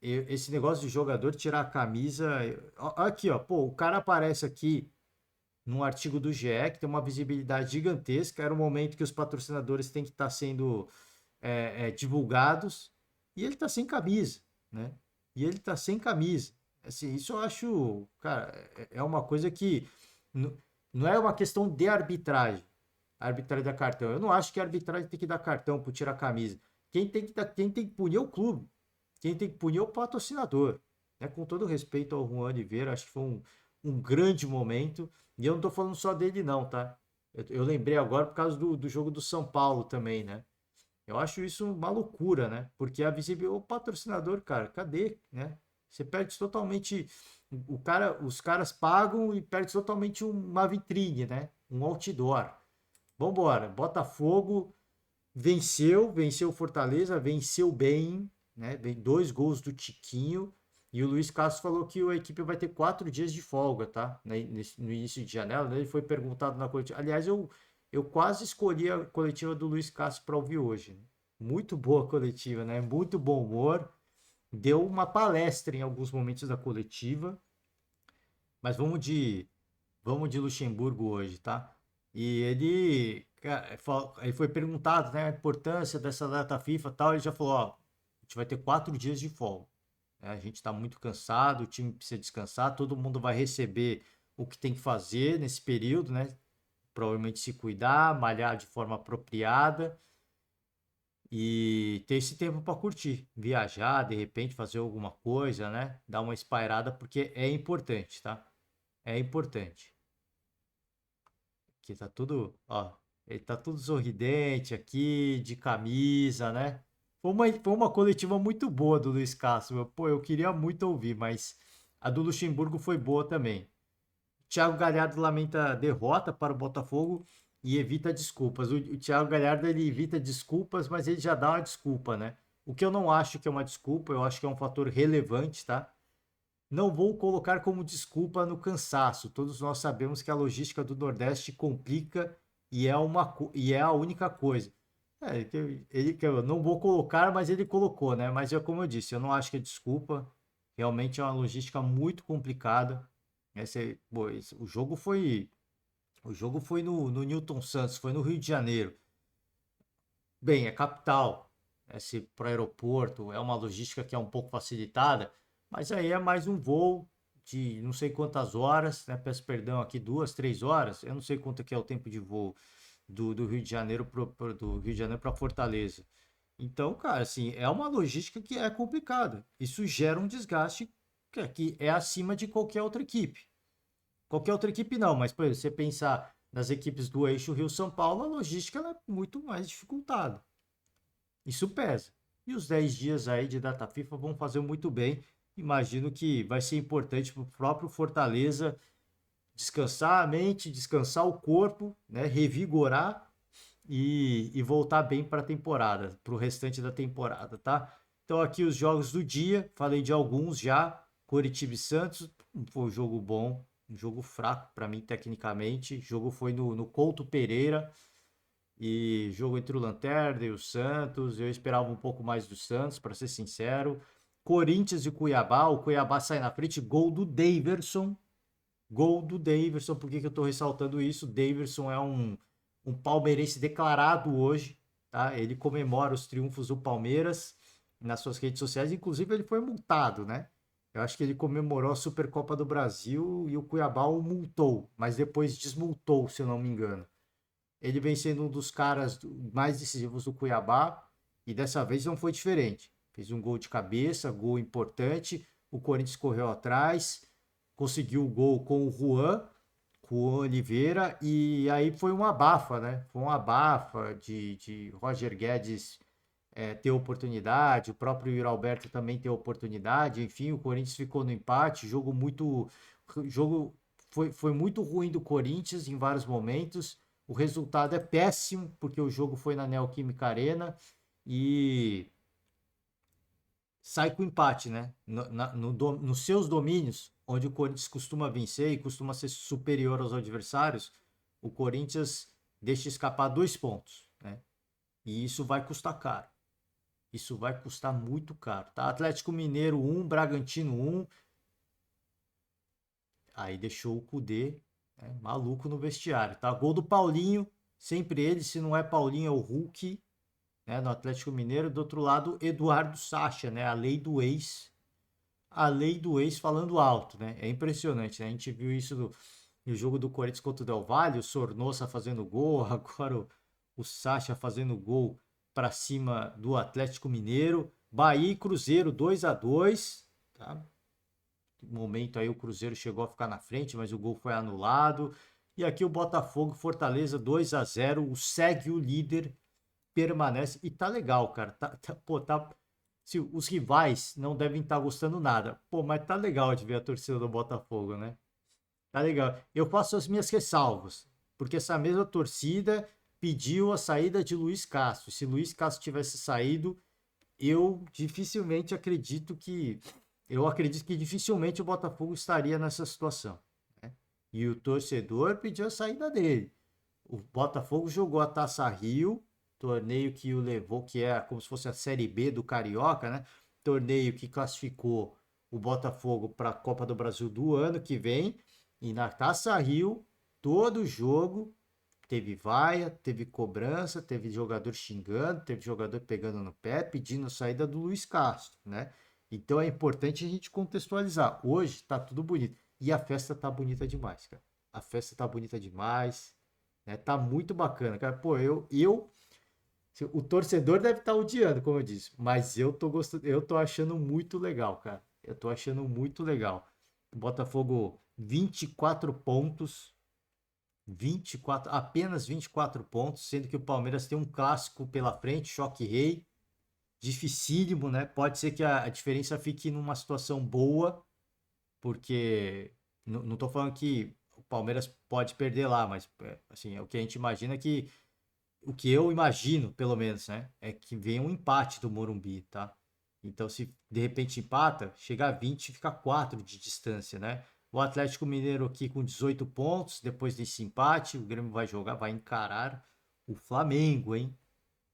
Speaker 1: esse negócio de jogador tirar a camisa. Aqui, ó, pô, o cara aparece aqui num artigo do GE que tem uma visibilidade gigantesca. Era o momento que os patrocinadores têm que estar sendo divulgados, e ele tá sem camisa, né? E ele tá sem camisa. Assim, isso eu acho, cara, é uma coisa que não é uma questão de arbitragem. A arbitragem dá cartão. Eu não acho que a arbitragem tem que dar cartão por tirar a camisa. Quem tem que punir é o clube. Quem tem que punir é o patrocinador. Né? Com todo respeito ao Juan Oliveira, acho que foi um grande momento. E eu não tô falando só dele, não, tá? Eu lembrei agora por causa do jogo do São Paulo também, né? Eu acho isso uma loucura, né? Porque a visibilidade, o patrocinador, cara, cadê, né? Você perde totalmente o cara, os caras pagam e perde totalmente uma vitrine, né? Um outdoor. Vambora, Botafogo venceu o Fortaleza, venceu bem, né? Vem 2 gols do Tiquinho. E o Luiz Castro falou que a equipe vai ter 4 dias de folga, tá? No início de janela, né? Ele foi perguntado na coletiva. Aliás, eu quase escolhi a coletiva do Luiz Castro para ouvir hoje, né? Muito boa a coletiva, né? Muito bom humor. Deu uma palestra em alguns momentos da coletiva. Mas vamos de Luxemburgo hoje, tá? E ele, cara, ele foi perguntado, né, a importância dessa data FIFA e tal. Ele já falou: ó, a gente vai ter 4 dias de folga, né? A gente está muito cansado, o time precisa descansar, todo mundo vai receber o que tem que fazer nesse período, né? Provavelmente se cuidar, malhar de forma apropriada e ter esse tempo para curtir, viajar, de repente fazer alguma coisa, né? Dar uma espairada, porque é importante, tá? É importante. Que tá tudo, ó, ele tá tudo sorridente aqui, de camisa, né? Foi uma coletiva muito boa do Luiz Castro. Pô, eu queria muito ouvir, mas a do Luxemburgo foi boa também. Thiago Galhardo lamenta a derrota para o Botafogo e evita desculpas. O Thiago Galhardo ele evita desculpas, mas ele já dá uma desculpa, né? O que eu não acho que é uma desculpa, eu acho que é um fator relevante, tá? Não vou colocar como desculpa no cansaço. Todos nós sabemos que a logística do Nordeste complica e é a única coisa. Que eu não vou colocar, mas ele colocou, né? Mas é como eu disse, eu não acho que é desculpa. Realmente é uma logística muito complicada. Pô, o jogo foi no Newton Santos, foi no Rio de Janeiro. Bem, é capital. Se para o aeroporto é uma logística que é um pouco facilitada, mas aí é mais um voo de não sei quantas horas, né? Peço perdão aqui, 2, 3 horas. Eu não sei quanto que é o tempo de voo do Rio de Janeiro do Rio de Janeiro para Fortaleza. Então, cara, assim, é uma logística que é complicada. Isso gera um desgaste que é acima de qualquer outra equipe. Qualquer outra equipe não, mas por exemplo, você pensar nas equipes do eixo Rio-São Paulo, a logística ela é muito mais dificultada. Isso pesa. E os 10 dias aí de data FIFA vão fazer muito bem. Imagino que vai ser importante para o próprio Fortaleza descansar a mente, descansar o corpo, né? Revigorar e voltar bem para a temporada, para o restante da temporada, tá? Então aqui os jogos do dia, falei de alguns já. Coritiba e Santos, foi um jogo bom. um jogo fraco para mim tecnicamente. O jogo foi no Couto Pereira e jogo entre o Lanterna e o Santos. Eu esperava um pouco mais do Santos, para ser sincero. Corinthians e Cuiabá. O Cuiabá sai na frente, gol do Daverson. Gol do Daverson. Por que eu estou ressaltando isso? O Daverson é um palmeirense declarado hoje, tá? Ele comemora os triunfos do Palmeiras nas suas redes sociais. Inclusive, ele foi multado, né? Eu acho que ele comemorou a Supercopa do Brasil e o Cuiabá o multou, mas depois desmultou, se eu não me engano. Ele vem sendo um dos caras mais decisivos do Cuiabá e dessa vez não foi diferente. Fez um gol de cabeça, gol importante. O Corinthians correu atrás, conseguiu o gol com o Juan Oliveira, e aí foi uma abafa, né? Foi uma abafa de Roger Guedes ter oportunidade, o próprio Yuri Alberto também ter oportunidade. Enfim, o Corinthians ficou no empate, jogo muito. Jogo foi muito ruim do Corinthians em vários momentos. O resultado é péssimo, porque o jogo foi na Neoquímica Arena e sai com empate, né? Nos seus domínios, onde o Corinthians costuma vencer e costuma ser superior aos adversários, o Corinthians deixa escapar 2 pontos, né? E isso vai custar caro. Isso vai custar muito caro, tá? Atlético Mineiro 1, Bragantino 1. Aí deixou o Cudê, né, maluco no vestiário, tá? Gol do Paulinho, sempre ele, se não é Paulinho é o Hulk, né, no Atlético Mineiro. Do outro lado, Eduardo Sacha, né? A lei do ex. A lei do ex falando alto, né? É impressionante, né? A gente viu isso no jogo do Corinthians contra o Del Valle, o Sornosa fazendo gol, agora o Sacha fazendo gol para cima do Atlético Mineiro. Bahia e Cruzeiro 2-2, tá? No momento aí o Cruzeiro chegou a ficar na frente, mas o gol foi anulado. E aqui o Botafogo, Fortaleza 2-0, o segue o líder, permanece e tá legal, cara. Pô, tá. Se os rivais não devem estar gostando nada. Pô, mas tá legal de ver a torcida do Botafogo, né? Tá legal. Eu faço as minhas ressalvas, porque essa mesma torcida pediu a saída de Luiz Castro. Se Luiz Castro tivesse saído, eu dificilmente acredito que. Eu acredito que dificilmente o Botafogo estaria nessa situação, né? E o torcedor pediu a saída dele. O Botafogo jogou a Taça Rio, torneio que o levou, que é como se fosse a Série B do Carioca, né? Torneio que classificou o Botafogo para a Copa do Brasil do ano que vem. E na Taça Rio, todo jogo teve vaia, teve cobrança, teve jogador xingando, teve jogador pegando no pé, pedindo a saída do Luiz Castro, né? Então é importante a gente contextualizar. Hoje tá tudo bonito. E a festa tá bonita demais, cara. A festa tá bonita demais, né? Tá muito bacana, cara. Pô, o torcedor deve estar odiando, como eu disse, mas eu tô gostando, eu tô achando muito legal, cara. Eu tô achando muito legal. O Botafogo 24 pontos, 24, apenas 24 pontos, sendo que o Palmeiras tem um clássico pela frente, Choque Rei, dificílimo, né? Pode ser que a diferença fique numa situação boa, porque não tô falando que o Palmeiras pode perder lá, mas assim, é o que a gente imagina que o que eu imagino, pelo menos, né, é que venha um empate do Morumbi, tá? Então, se de repente empata, chega a 20 e fica 4 de distância, né? O Atlético Mineiro aqui com 18 pontos, depois desse empate, o Grêmio vai jogar, vai encarar o Flamengo, hein?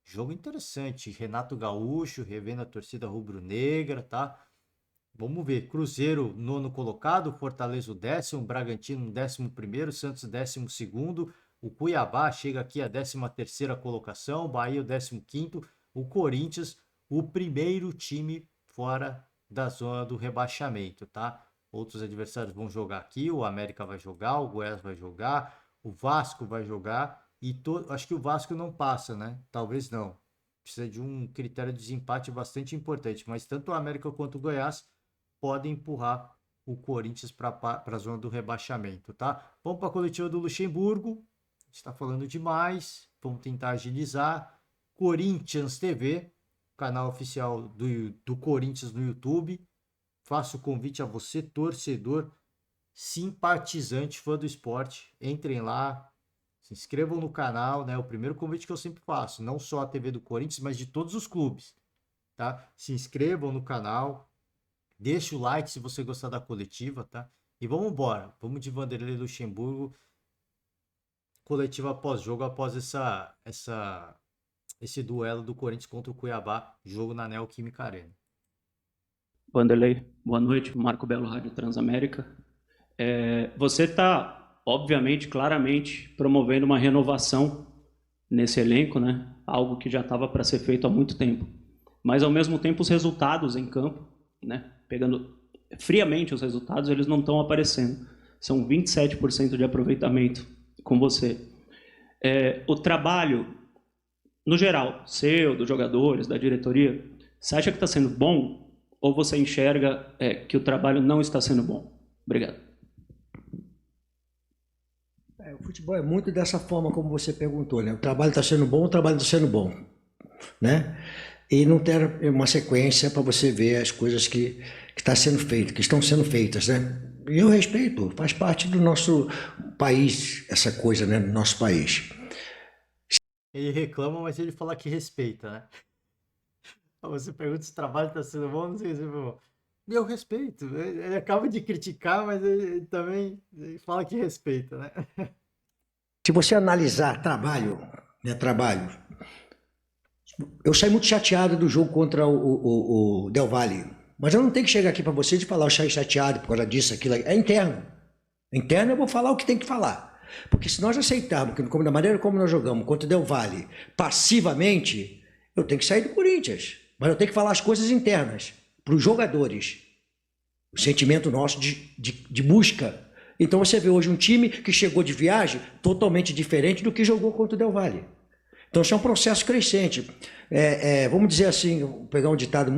Speaker 1: Jogo interessante. Renato Gaúcho revendo a torcida rubro-negra, tá? Vamos ver. Cruzeiro, nono colocado. Fortaleza, o 10º. Bragantino, 11º. Santos, 12º. O Cuiabá chega aqui à 13ª colocação. Bahia, o 15º. O Corinthians, o primeiro time fora da zona do rebaixamento, tá? Outros adversários vão jogar aqui. O América vai jogar, o Goiás vai jogar, o Vasco vai jogar. Acho que o Vasco não passa, né? Talvez não. Precisa de um critério de desempate bastante importante. Mas tanto o América quanto o Goiás podem empurrar o Corinthians para a zona do rebaixamento, tá? Vamos para a coletiva do Luxemburgo. A gente está falando demais. Vamos tentar agilizar. Corinthians TV, canal oficial do Corinthians no YouTube. Faço o convite a você, torcedor, simpatizante, fã do esporte. Entrem lá, se inscrevam no canal, né? O primeiro convite que eu sempre faço, não só a TV do Corinthians, mas de todos os clubes, tá? Se inscrevam no canal, deixa o like se você gostar da coletiva, tá? E vamos embora. Vamos de Vanderlei Luxemburgo. Coletiva pós-jogo, após esse duelo do Corinthians contra o Cuiabá, jogo na Neoquímica Arena.
Speaker 2: Vanderlei, boa noite. Marco Belo, Rádio Transamérica. Você está, obviamente, claramente promovendo uma renovação nesse elenco, né? Algo que já estava para ser feito há muito tempo. Mas, ao mesmo tempo, os resultados em campo, né? Pegando friamente os resultados, eles não estão aparecendo. São 27% de aproveitamento com você. O trabalho, no geral, seu, dos jogadores, da diretoria, você acha que está sendo bom ou você enxerga que o trabalho não está sendo bom? Obrigado.
Speaker 3: O futebol é muito dessa forma como você perguntou, né? O trabalho está sendo bom, o trabalho está sendo bom, né? E não tem uma sequência para você ver as coisas que está sendo feito, que estão sendo feitas, né? E eu respeito, faz parte do nosso país essa coisa, né? Do nosso país.
Speaker 1: Ele reclama, mas ele fala que respeita, né? Você pergunta se o trabalho está sendo bom, não sei se bom. Eu respeito. Ele acaba de criticar, mas ele também fala que respeita, né?
Speaker 3: Se você analisar trabalho, né? Trabalho. Eu saí muito chateado do jogo contra o Del Valle. Mas eu não tenho que chegar aqui para vocês e falar eu saí chateado por causa disso, aquilo. É interno. Interno eu vou falar o que tem que falar. Porque se nós aceitarmos, da maneira como nós jogamos contra o Del Valle, passivamente, eu tenho que sair do Corinthians. Mas eu tenho que falar as coisas internas, para os jogadores. O sentimento nosso de busca. Então você vê hoje um time que chegou de viagem totalmente diferente do que jogou contra o Del Valle. Então isso é um processo crescente. Vamos dizer assim, vou pegar um ditado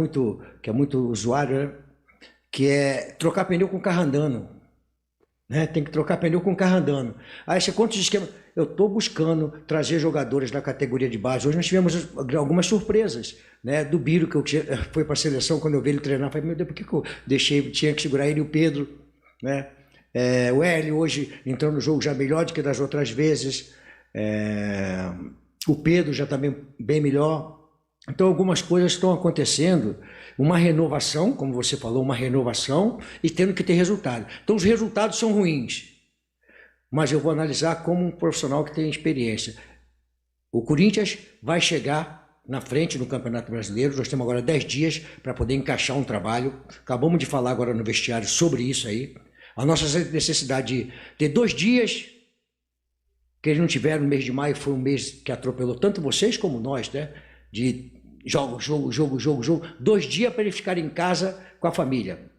Speaker 3: que é muito usuário, né? Que é trocar pneu com carro andando. Né? Tem que trocar pneu com carro andando. Aí você conta os esquemas. Eu estou buscando trazer jogadores da categoria de base. Hoje nós tivemos algumas surpresas. Né? Do Biro, que foi para a seleção, quando eu vi ele treinar, eu falei, meu Deus, por que eu tinha que segurar ele e o Pedro? Né? O Hélio hoje entrou no jogo já melhor do que das outras vezes. O Pedro já está bem melhor. Então algumas coisas estão acontecendo, uma renovação, como você falou, uma renovação e tendo que ter resultado. Então os resultados são ruins, mas eu vou analisar como um profissional que tem experiência. O Corinthians vai chegar na frente no Campeonato Brasileiro, nós temos agora 10 dias para poder encaixar um trabalho, acabamos de falar agora no vestiário sobre isso aí, a nossa necessidade de ter 2 dias, que eles não tiveram no mês de maio, foi um mês que atropelou tanto vocês como nós, né? De jogo, 2 dias para eles ficarem em casa com a família,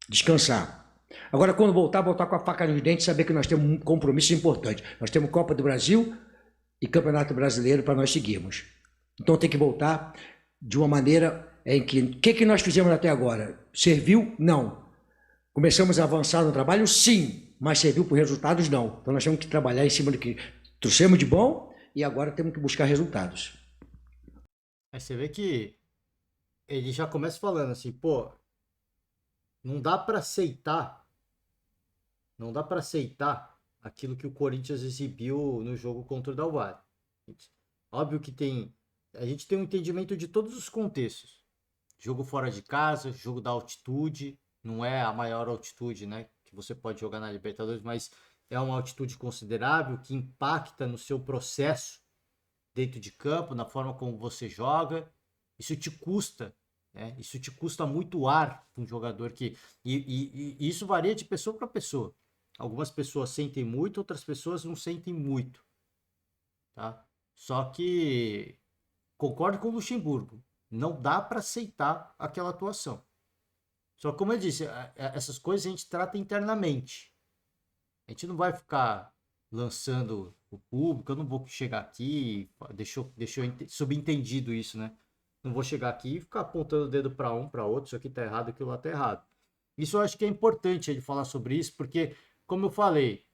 Speaker 3: descansar. Agora, quando voltar com a faca nos dentes, saber que nós temos um compromisso importante. Nós temos Copa do Brasil e Campeonato Brasileiro para nós seguirmos. Então tem que voltar de uma maneira em que... O que nós fizemos até agora? Serviu? Não. Começamos a avançar no trabalho? Sim. Mas serviu por resultados? Não. Então nós temos que trabalhar em cima do que trouxemos de bom e agora temos que buscar resultados.
Speaker 1: Aí você vê que ele já começa falando assim, pô, não dá para aceitar aquilo que o Corinthians exibiu no jogo contra o Del Valle. Óbvio que a gente tem um entendimento de todos os contextos. Jogo fora de casa, jogo da altitude, não é a maior altitude, né, que você pode jogar na Libertadores, mas é uma altitude considerável que impacta no seu processo dentro de campo, na forma como você joga. Isso te custa, né? Isso te custa muito ar para um jogador que... E isso varia de pessoa para pessoa. Algumas pessoas sentem muito, outras pessoas não sentem muito. Tá? Só que concordo com o Luxemburgo. Não dá para aceitar aquela atuação. Só que, como eu disse, essas coisas a gente trata internamente. A gente não vai ficar lançando o público, eu não vou chegar aqui, deixou subentendido isso, né? Não vou chegar aqui e ficar apontando o dedo para um, para outro, isso aqui tá errado, aquilo lá tá errado. Isso eu acho que é importante ele falar sobre isso, porque, como eu falei,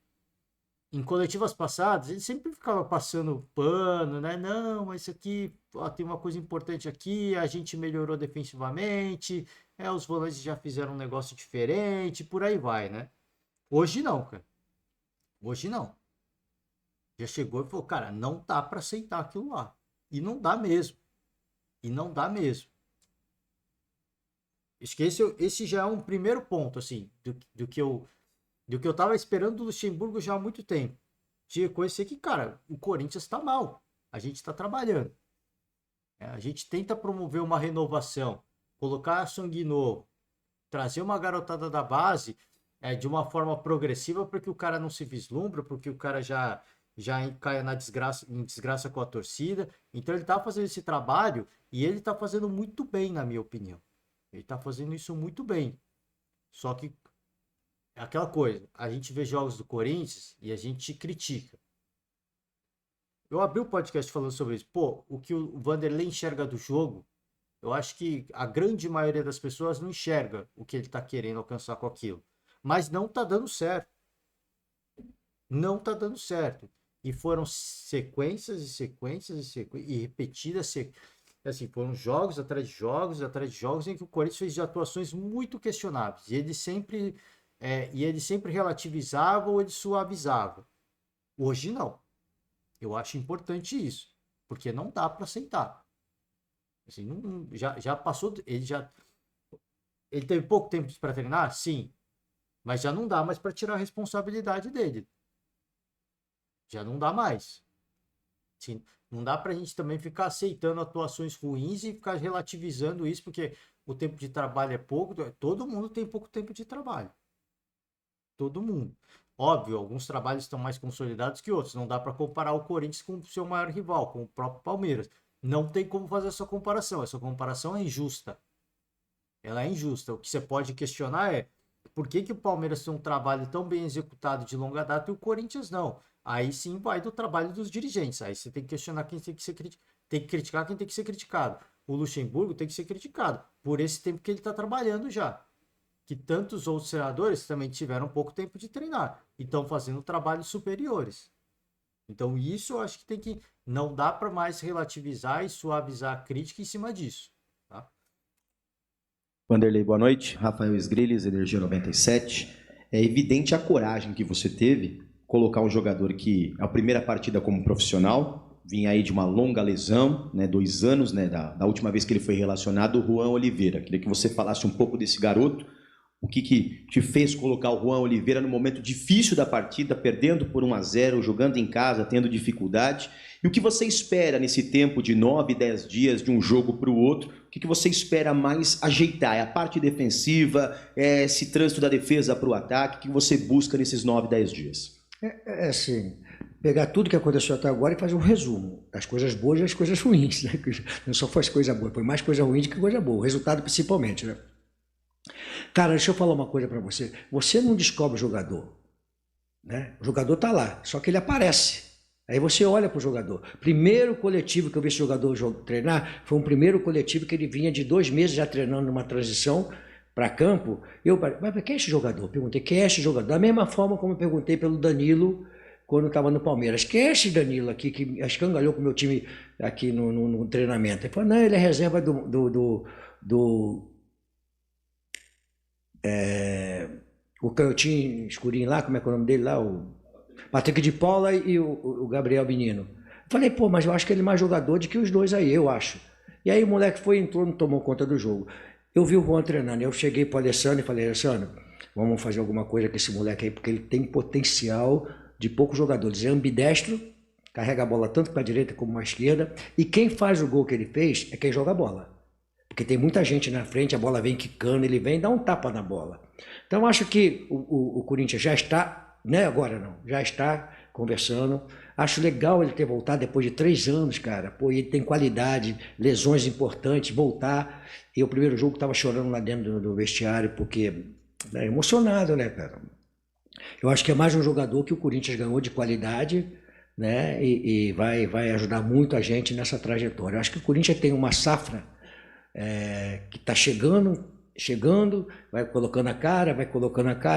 Speaker 1: em coletivas passadas, ele sempre ficava passando pano, né? Não, mas isso aqui, ó, tem uma coisa importante aqui, a gente melhorou defensivamente, os volantes já fizeram um negócio diferente, por aí vai, né? Hoje não, cara. Hoje não. Já chegou e falou, cara, não dá para aceitar aquilo lá. E não dá mesmo. E não dá mesmo. Acho que esse já é um primeiro ponto, assim, do que eu do que eu tava esperando do Luxemburgo já há muito tempo. De reconhecer que, cara, o Corinthians tá mal. A gente tá trabalhando. A gente tenta promover uma renovação, colocar sangue novo, trazer uma garotada da base de uma forma progressiva para que o cara não se vislumbra, porque o cara já caia em desgraça com a torcida. Então ele tá fazendo esse trabalho e ele tá fazendo muito bem, na minha opinião. Ele tá fazendo isso muito bem. Só que é aquela coisa, a gente vê jogos do Corinthians e a gente critica. Eu abri o podcast falando sobre isso. Pô, o que o Vanderlei enxerga do jogo, eu acho que a grande maioria das pessoas não enxerga o que ele tá querendo alcançar com aquilo. Mas não tá dando certo. Não tá dando certo. E foram sequências e sequências e sequências e repetidas assim, foram jogos atrás de jogos atrás de jogos em que o Corinthians fez de atuações muito questionáveis. E ele sempre relativizava ou ele suavizava. Hoje não. Eu acho importante isso, porque não dá para aceitar. Assim, já passou, ele teve pouco tempo para treinar, sim, mas já não dá mais para tirar a responsabilidade dele. Já não dá mais. Assim, não dá para a gente também ficar aceitando atuações ruins e ficar relativizando isso, porque o tempo de trabalho é pouco. Todo mundo tem pouco tempo de trabalho. Todo mundo. Óbvio, alguns trabalhos estão mais consolidados que outros. Não dá para comparar o Corinthians com o seu maior rival, com o próprio Palmeiras. Não tem como fazer essa comparação. Essa comparação é injusta. Ela é injusta. O que você pode questionar é por que o Palmeiras tem um trabalho tão bem executado de longa data e o Corinthians não. Aí sim vai do trabalho dos dirigentes. Aí você tem que questionar quem tem que ser criticado. Tem que criticar quem tem que ser criticado. O Luxemburgo tem que ser criticado por esse tempo que ele está trabalhando já. Que tantos outros treinadores também tiveram pouco tempo de treinar e estão fazendo trabalhos superiores. Então isso eu acho que não dá para mais relativizar e suavizar a crítica em cima disso. Tá?
Speaker 4: Vanderlei, boa noite. Rafael Sgrilles, Energia 97. É evidente a coragem que você teve colocar um jogador que a primeira partida como profissional, vinha aí de uma longa lesão, né, 2 anos, né, da última vez que ele foi relacionado, o Juan Oliveira. Queria que você falasse um pouco desse garoto. O que te fez colocar o Juan Oliveira no momento difícil da partida, perdendo por 1-0, jogando em casa, tendo dificuldade? E o que você espera nesse tempo de 9, 10 dias de um jogo para o outro? O que você espera mais ajeitar? É a parte defensiva? É esse trânsito da defesa para o ataque? O que você busca nesses 9, 10 dias?
Speaker 3: É assim, pegar tudo que aconteceu até agora e fazer um resumo. As coisas boas e as coisas ruins. Né? Não só foi as coisas boas, foi mais coisa ruim do que coisa boa. O resultado principalmente, né? Cara, deixa eu falar uma coisa para você. Você não descobre o jogador, né? O jogador tá lá, só que ele aparece. Aí você olha para o jogador. Primeiro coletivo que eu vi esse jogador treinar foi um primeiro coletivo que ele vinha de 2 meses já treinando numa transição para campo. Eu falei, mas quem é esse jogador? Perguntei, quem é esse jogador? Da mesma forma como eu perguntei pelo Danilo quando estava no Palmeiras. Quem é esse Danilo aqui que escangalhou com o meu time aqui no treinamento? Ele falou, não, ele é reserva o canhotinho escurinho lá, como é que é o nome dele lá? O Patrick de Paula e o Gabriel Menino. Falei, pô, mas eu acho que ele é mais jogador do que os dois aí, eu acho. E aí o moleque entrou, não tomou conta do jogo. Eu vi o Juan treinando, eu cheguei para o Alessandro e falei, Alessandro, vamos fazer alguma coisa com esse moleque aí, porque ele tem potencial de poucos jogadores. É ambidestro, carrega a bola tanto para a direita como para a esquerda, e quem faz o gol que ele fez é quem joga a bola. Porque tem muita gente na frente, a bola vem quicando, ele vem e dá um tapa na bola. Então acho que o Corinthians já está, né, agora não, já está conversando. Acho legal ele ter voltado depois de 3 anos, cara. Pô, ele tem qualidade, lesões importantes, voltar. E o primeiro jogo estava chorando lá dentro do vestiário, porque é emocionado, né, cara? Eu acho que é mais um jogador que o Corinthians ganhou de qualidade, né? E vai ajudar muito a gente nessa trajetória. Eu acho que o Corinthians tem uma safra que está chegando, vai colocando a cara.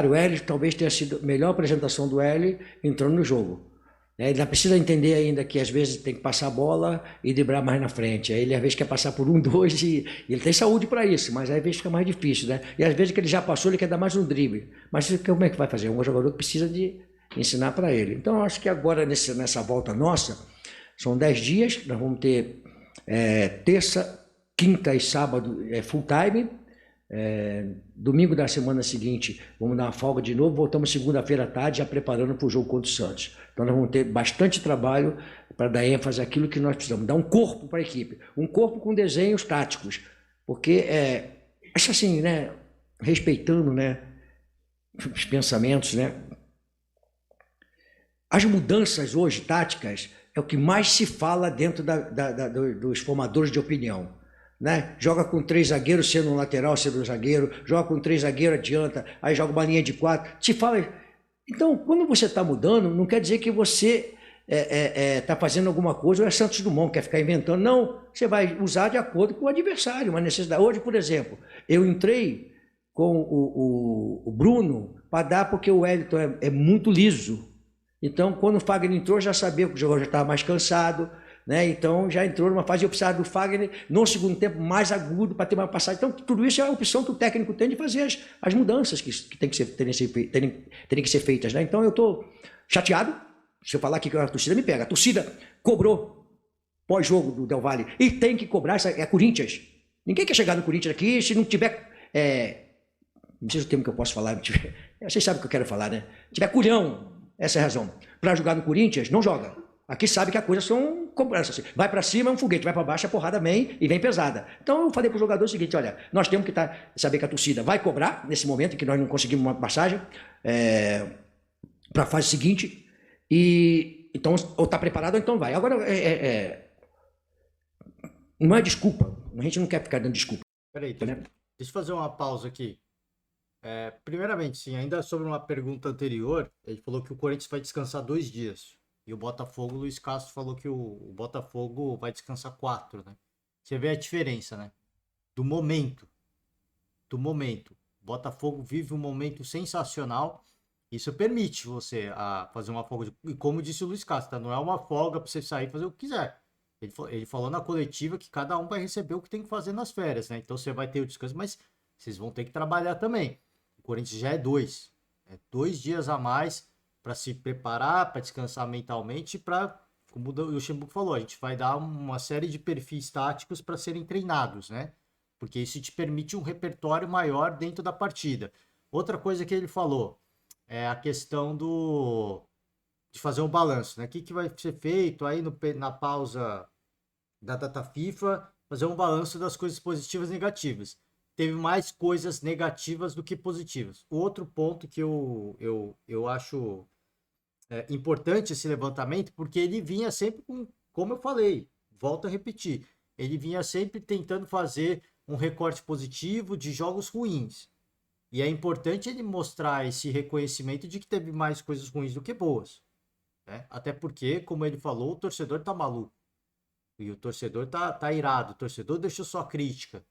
Speaker 3: O Hélio talvez tenha sido a melhor apresentação do Hélio entrando no jogo. Ele ainda precisa entender ainda que às vezes tem que passar a bola e driblar mais na frente. Aí ele às vezes quer passar por 1, 2 e ele tem saúde para isso, mas às vezes fica mais difícil, né? E às vezes que ele já passou, ele quer dar mais um drible. Mas como é que vai fazer? É um jogador que precisa de ensinar para ele. Então eu acho que agora nessa volta nossa, são 10 dias, nós vamos ter terça, quinta e sábado full time, Domingo da semana seguinte, vamos dar uma folga de novo, voltamos segunda-feira à tarde, já preparando para o jogo contra o Santos. Então nós vamos ter bastante trabalho para dar ênfase àquilo que nós precisamos, dar um corpo para a equipe, um corpo com desenhos táticos, porque acho assim, né, respeitando, né, os pensamentos, né, as mudanças hoje táticas é o que mais se fala dentro dos formadores de opinião. Né? Joga com 3 zagueiros, sendo um lateral, sendo um zagueiro, joga com 3 zagueiros, adianta, aí joga uma linha de 4, te fala. Então, quando você está mudando, não quer dizer que você está fazendo alguma coisa, ou é Santos Dumont, quer ficar inventando. Não, você vai usar de acordo com o adversário, uma necessidade. Hoje, por exemplo, eu entrei com o Bruno para dar, porque o Wellington é muito liso. Então, quando o Fagner entrou, já sabia que o jogador já estava mais cansado, né? Então já entrou numa fase de precisar do Fagner no segundo tempo mais agudo para ter uma passagem. Então tudo isso é a opção que o técnico tem de fazer as mudanças que tem que terem que ser feitas, né? Então eu estou chateado. Se eu falar aqui que a torcida me pega, a torcida cobrou pós-jogo do Del Valle e tem que cobrar, é Corinthians. Ninguém quer chegar no Corinthians aqui se não tiver, não sei o termo que eu posso falar, vocês sabem o que eu quero falar, né? Se tiver culhão, essa é a razão. Para jogar no Corinthians, não joga. Aqui sabe que as coisas são cobranças. Vai para cima é um foguete, vai para baixo a porrada vem e vem pesada. Então eu falei para o jogador o seguinte, olha, nós temos que saber que a torcida vai cobrar nesse momento em que nós não conseguimos uma passagem para a fase seguinte, e então ou está preparado ou então vai. Agora, não é desculpa, a gente não quer ficar dando desculpa.
Speaker 1: Peraí, deixa eu fazer uma pausa aqui. Primeiramente, sim, ainda sobre uma pergunta anterior, ele falou que o Corinthians vai descansar 2 dias. E o Botafogo, o Luiz Castro falou que o Botafogo vai descansar 4, né? Você vê a diferença, né? Do momento. O Botafogo vive um momento sensacional. Isso permite você fazer uma folga. E como disse o Luiz Castro, tá? Não é uma folga para você sair e fazer o que quiser. Ele falou na coletiva que cada um vai receber o que tem que fazer nas férias, né? Então você vai ter o descanso, mas vocês vão ter que trabalhar também. O Corinthians já é 2. 2 dias a mais para se preparar, para descansar mentalmente, para, como o Luxemburgo falou, a gente vai dar uma série de perfis táticos para serem treinados, né? Porque isso te permite um repertório maior dentro da partida. Outra coisa que ele falou é a questão de fazer um balanço, né? O que vai ser feito aí na pausa da data FIFA, fazer um balanço das coisas positivas e negativas. Teve mais coisas negativas do que positivas. Outro ponto que eu acho importante esse levantamento, porque ele vinha sempre como eu falei, volto a repetir, ele vinha sempre tentando fazer um recorte positivo de jogos ruins. E é importante ele mostrar esse reconhecimento de que teve mais coisas ruins do que boas. Né? Até porque, como ele falou, o torcedor tá maluco. E o torcedor tá irado. O torcedor deixou sua crítica.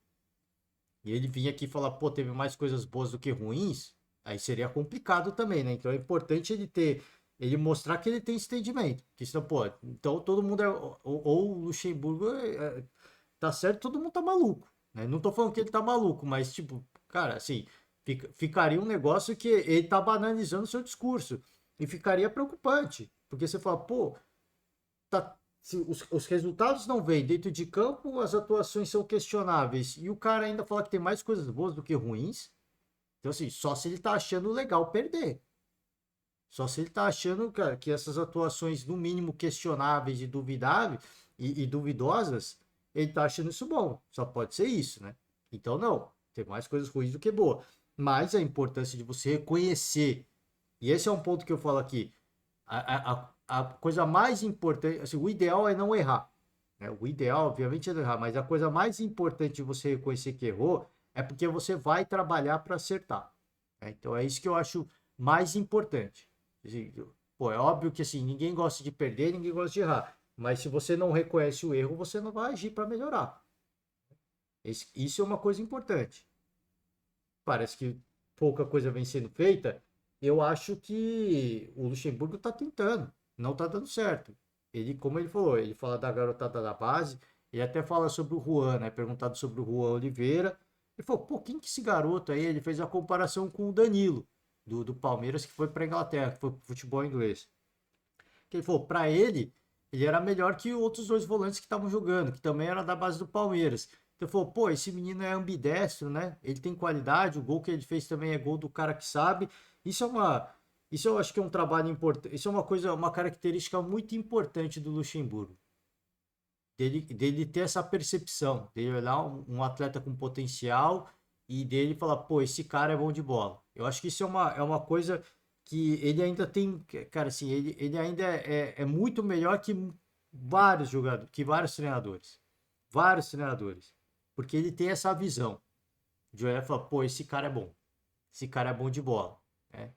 Speaker 1: E ele vinha aqui falar, pô, teve mais coisas boas do que ruins. Aí seria complicado também, né? Então é importante ele mostrar que ele tem esse entendimento. Que senão, pô, então todo mundo ou o Luxemburgo tá certo, todo mundo tá maluco. Né? Não tô falando que ele tá maluco, mas, tipo, cara, assim, ficaria um negócio que ele tá banalizando o seu discurso. E ficaria preocupante. Porque você fala, pô, se os resultados não vêm dentro de campo, as atuações são questionáveis. E o cara ainda fala que tem mais coisas boas do que ruins. Então, assim, só se ele tá achando legal perder. Só se ele tá achando, cara, que essas atuações, no mínimo, questionáveis e duvidáveis e duvidosas, ele tá achando isso bom. Só pode ser isso, né? Então, não. Tem mais coisas ruins do que boa. Mas a importância de você reconhecer. E esse é um ponto que eu falo aqui. A coisa mais importante, assim, o ideal é não errar. Né? O ideal, obviamente, é não errar. Mas a coisa mais importante de você reconhecer que errou é porque você vai trabalhar para acertar. Né? Então, é isso que eu acho mais importante. Pô, é óbvio que assim, ninguém gosta de perder, ninguém gosta de errar. Mas se você não reconhece o erro, você não vai agir para melhorar. Isso é uma coisa importante. Parece que pouca coisa vem sendo feita. Eu acho que o Luxemburgo está tentando. Não está dando certo. Como ele falou, ele fala da garotada da base. Ele até fala sobre o Juan, né? Perguntado sobre o Juan Oliveira. Ele falou, pô, quem que esse garoto aí? Ele fez a comparação com o Danilo. Do Palmeiras, que foi para a Inglaterra, que foi para o futebol inglês. Que ele falou, para ele era melhor que outros 2 volantes que estavam jogando, que também era da base do Palmeiras. Então falou, pô, esse menino é ambidestro, né? Ele tem qualidade, o gol que ele fez também é gol do cara que sabe. Isso eu acho que é um trabalho importante. Isso é uma característica muito importante do Luxemburgo. Dele ter essa percepção, dele olhar um atleta com potencial e dele falar, pô, esse cara é bom de bola. Eu acho que isso é uma coisa que ele ainda tem, cara, assim, ele ainda é muito melhor que vários jogadores, que vários treinadores, porque ele tem essa visão de olhar e falar, pô, esse cara é bom de bola, né?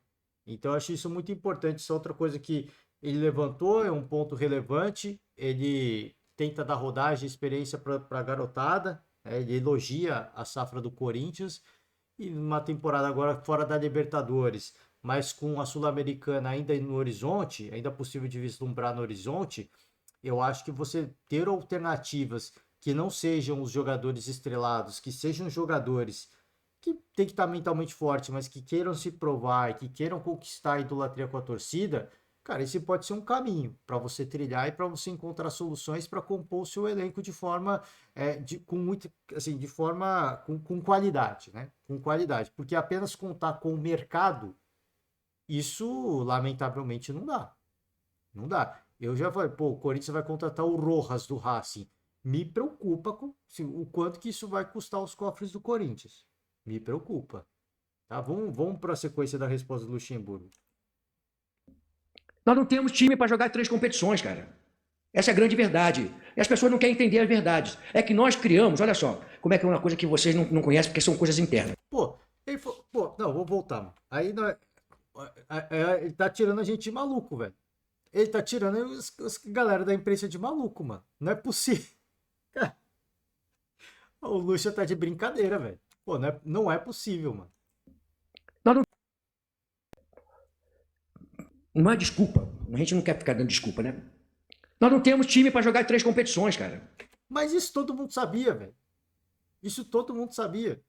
Speaker 1: Então eu acho isso muito importante. Isso é outra coisa que ele levantou, é um ponto relevante. Ele tenta dar rodagem e experiência para a garotada, né? Ele elogia a safra do Corinthians e numa temporada agora fora da Libertadores, mas com a Sul-Americana ainda no horizonte, ainda possível de vislumbrar no horizonte, eu acho que você ter alternativas que não sejam os jogadores estrelados, que sejam jogadores que tem que estar mentalmente forte, mas que queiram se provar, que queiram conquistar a idolatria com a torcida, cara, esse pode ser um caminho para você trilhar e para você encontrar soluções para compor o seu elenco de forma com muito, assim, de forma com qualidade, né? Com qualidade, porque apenas contar com o mercado, isso lamentavelmente não dá. Não dá. Eu já falei, pô, o Corinthians vai contratar o Rojas do Racing. Me preocupa com o quanto que isso vai custar os cofres do Corinthians. Me preocupa. Tá? Vamos para a sequência da resposta do Luxemburgo.
Speaker 3: Nós não temos time para jogar 3 competições, cara. Essa é a grande verdade. E as pessoas não querem entender as verdades. É que nós criamos, olha só, como é que é uma coisa que vocês não conhecem, porque são coisas internas.
Speaker 1: Pô, ele falou, pô, não, vou voltar, mano. Aí ele tá tirando a gente de maluco, velho. Ele tá tirando galera da imprensa de maluco, mano. Não é possível. Cara, o Luxa tá de brincadeira, velho. Pô, não é possível, mano.
Speaker 3: Não é desculpa. A gente não quer ficar dando desculpa, né? Nós não temos time para jogar 3 competições, cara.
Speaker 1: Mas isso todo mundo sabia, velho. Isso todo mundo sabia.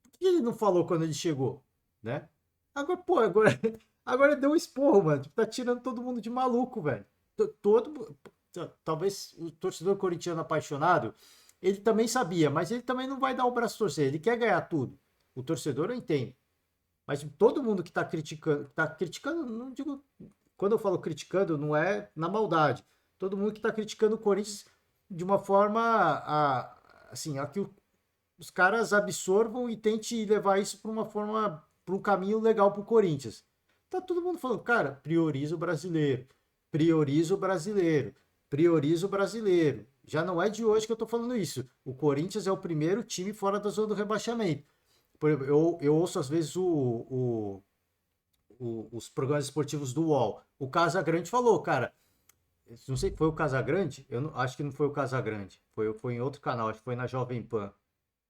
Speaker 1: Por que ele não falou quando ele chegou, né? Agora, pô, agora deu um esporro, mano. Tá tirando todo mundo de maluco, velho. Talvez o torcedor corintiano apaixonado, ele também sabia, mas ele também não vai dar o braço a torcer. Ele quer ganhar tudo. O torcedor eu entendo. Mas todo mundo que tá criticando, não digo, quando eu falo criticando, não é na maldade. Todo mundo que tá criticando o Corinthians de uma forma assim, a que os caras absorvam e tente levar isso para um caminho legal pro Corinthians. Tá todo mundo falando, cara, prioriza o brasileiro, prioriza o brasileiro, prioriza o brasileiro. Já não é de hoje que eu tô falando isso. O Corinthians é o primeiro time fora da zona do rebaixamento. Por exemplo, eu ouço às vezes os programas esportivos do UOL. O Casagrande falou, cara, não sei, foi o Casagrande? Acho que não foi o Casagrande. Foi em outro canal, acho que foi na Jovem Pan.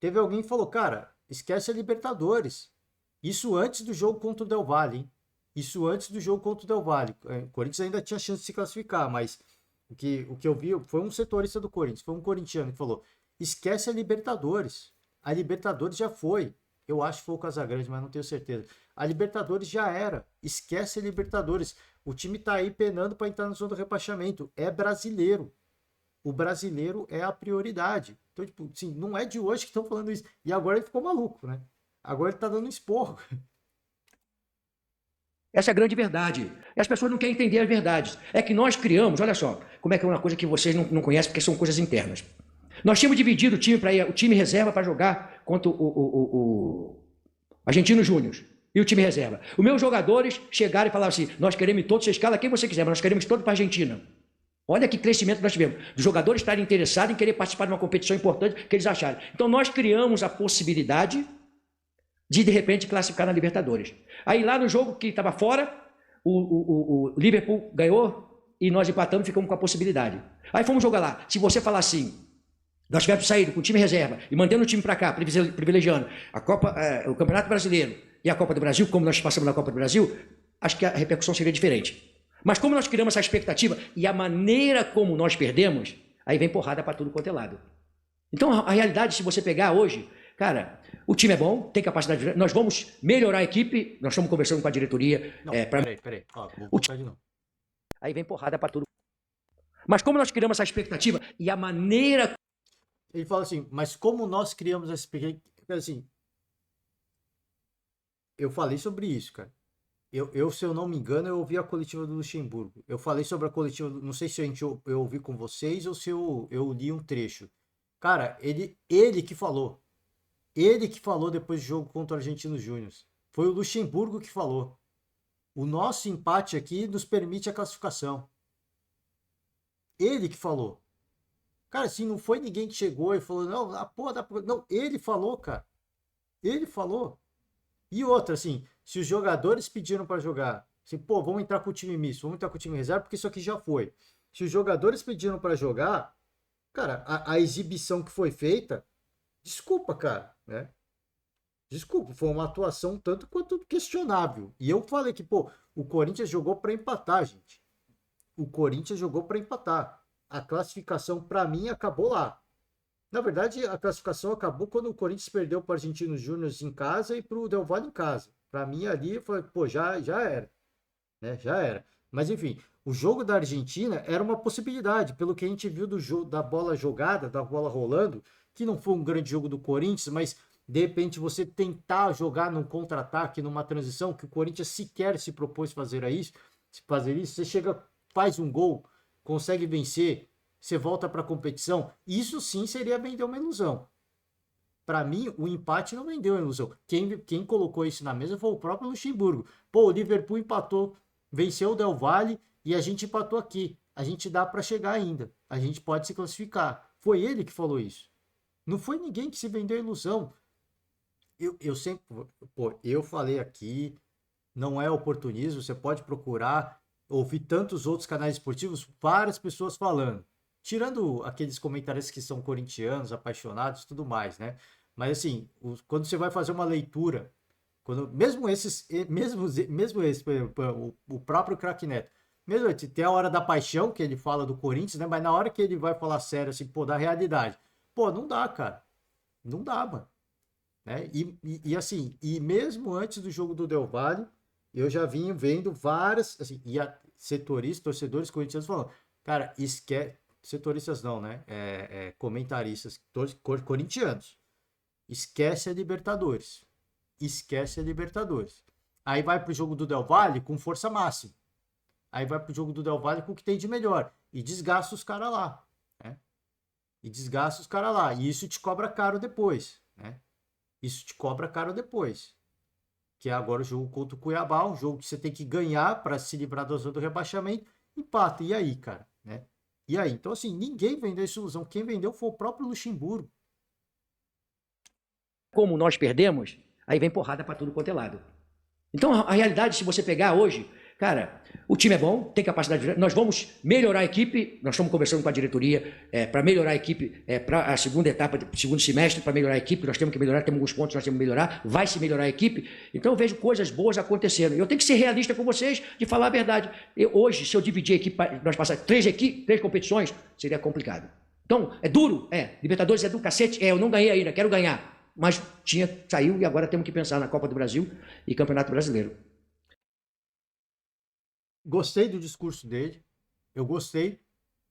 Speaker 1: Teve alguém que falou, cara, esquece a Libertadores. Isso antes do jogo contra o Del Valle, hein? Isso antes do jogo contra o Del Valle. O Corinthians ainda tinha chance de se classificar, mas o que eu vi foi um setorista do Corinthians, foi um corintiano que falou, esquece a Libertadores. A Libertadores já foi. Eu acho que foi o Casagrande, mas não tenho certeza. A Libertadores já era. Esquece a Libertadores. O time tá aí penando para entrar na zona do rebaixamento. É brasileiro. O brasileiro é a prioridade. Então, tipo, assim, não é de hoje que estão falando isso. E agora ele ficou maluco, né? Agora ele tá dando esporro.
Speaker 3: Essa é a grande verdade. E as pessoas não querem entender as verdades. É que nós criamos, olha só, como é que é uma coisa que vocês não conhecem, porque são coisas internas. Nós tínhamos dividido o time reserva para jogar contra o Argentino Júnior e o time reserva. Os meus jogadores chegaram e falaram assim, nós queremos todos, você escala quem você quiser, mas nós queremos todos para a Argentina. Olha que crescimento nós tivemos. Os jogadores estarem interessados em querer participar de uma competição importante que eles acharam. Então nós criamos a possibilidade de repente, classificar na Libertadores. Aí lá no jogo que estava fora, o Liverpool ganhou e nós empatamos e ficamos com a possibilidade. Aí fomos jogar lá. Se você falar assim, nós tivemos saído com o time reserva e mantendo o time para cá, privilegiando o Campeonato Brasileiro e a Copa do Brasil, como nós passamos na Copa do Brasil, acho que a repercussão seria diferente. Mas como nós criamos essa expectativa e a maneira como nós perdemos, aí vem porrada para tudo quanto é lado. Então, a realidade, se você pegar hoje, cara, o time é bom, tem capacidade, nós vamos melhorar a equipe, nós estamos conversando com a diretoria.
Speaker 1: Não, peraí. Ó, vou voltar de novo.
Speaker 3: Aí vem porrada para tudo. Mas como nós criamos essa expectativa e a maneira...
Speaker 1: Ele fala assim, mas como nós criamos essa expectativa? Assim, eu falei sobre isso, cara. Se eu não me engano, eu ouvi a coletiva do Luxemburgo. Eu falei sobre a coletiva, não sei se eu ouvi com vocês ou se eu li um trecho. Cara, ele que falou. Ele que falou depois do jogo contra o Argentino Júnior. Foi o Luxemburgo que falou. O nosso empate aqui nos permite a classificação. Ele que falou. Cara, assim, não foi ninguém que chegou e falou, não, a porra da... Não, ele falou, cara. Ele falou. E outra, assim, se os jogadores pediram para jogar, assim, pô, vamos entrar com o time misto, vamos entrar com o time reserva, porque isso aqui já foi. Se os jogadores pediram para jogar, cara, a exibição que foi feita, desculpa, cara, né? Desculpa, foi uma atuação tanto quanto questionável. E eu falei que, pô, o Corinthians jogou para empatar, gente. O Corinthians jogou para empatar. A classificação, para mim, acabou lá. Na verdade, a classificação acabou quando o Corinthians perdeu para o Argentino Júnior em casa e para o Del Valle em casa. Para mim, ali, foi, pô, já era. Né? Já era. Mas, enfim, o jogo da Argentina era uma possibilidade, pelo que a gente viu do jogo, da bola jogada, da bola rolando, que não foi um grande jogo do Corinthians, mas de repente você tentar jogar num contra-ataque, numa transição, que o Corinthians sequer se propôs fazer isso, você chega, faz um gol, consegue vencer, você volta para a competição, isso sim seria vender uma ilusão. Para mim, o empate não vendeu a ilusão. Quem colocou isso na mesa foi o próprio Luxemburgo. Pô, o Liverpool empatou, venceu o Del Valle e a gente empatou aqui. A gente dá para chegar ainda. A gente pode se classificar. Foi ele que falou isso. Não foi ninguém que se vendeu a ilusão. Eu sempre, pô, eu falei aqui, não é oportunismo, você pode procurar, ouvir tantos outros canais esportivos, várias pessoas falando. Tirando aqueles comentários que são corintianos, apaixonados e tudo mais, né? Mas assim, quando você vai fazer uma leitura, mesmo esse, por exemplo, o próprio Craque Neto, mesmo tem a hora da paixão que ele fala do Corinthians, né? Mas na hora que ele vai falar sério, assim, pô, da realidade, pô, não dá, cara. Não dá, mano. Né? Assim, e mesmo antes do jogo do Del Valle, eu já vinha vendo várias, assim, setoristas, torcedores corintianos falando, cara, esquece, setoristas não, né? Comentaristas, corintianos, esquece a Libertadores. Esquece a Libertadores. Aí vai pro jogo do Del Valle com força máxima. Aí vai pro jogo do Del Valle com o que tem de melhor. E desgasta os caras lá. Né? E desgasta os caras lá. E isso te cobra caro depois. Né? Isso te cobra caro depois. Que é agora o jogo contra o Cuiabá, um jogo que você tem que ganhar para se livrar da zona do rebaixamento. Empata. E aí, cara? Né? E aí? Então, assim, ninguém vendeu essa ilusão. Quem vendeu foi o próprio Luxemburgo.
Speaker 3: Como nós perdemos, aí vem porrada para tudo quanto é lado. Então, a realidade, se você pegar hoje, cara, o time é bom, tem capacidade de... Nós vamos melhorar a equipe, nós estamos conversando com a diretoria para melhorar a equipe, para a segunda etapa, segundo semestre, para melhorar a equipe, nós temos que melhorar, temos alguns pontos que nós temos que melhorar, vai se melhorar a equipe. Então, eu vejo coisas boas acontecendo. Eu tenho que ser realista com vocês, de falar a verdade. Hoje, se eu dividir a equipe, nós passarmos três competições, seria complicado. Então, é duro? Libertadores é do cacete? Eu não ganhei ainda, quero ganhar. Mas saiu e agora temos que pensar na Copa do Brasil e Campeonato Brasileiro.
Speaker 1: Gostei do discurso dele, eu gostei,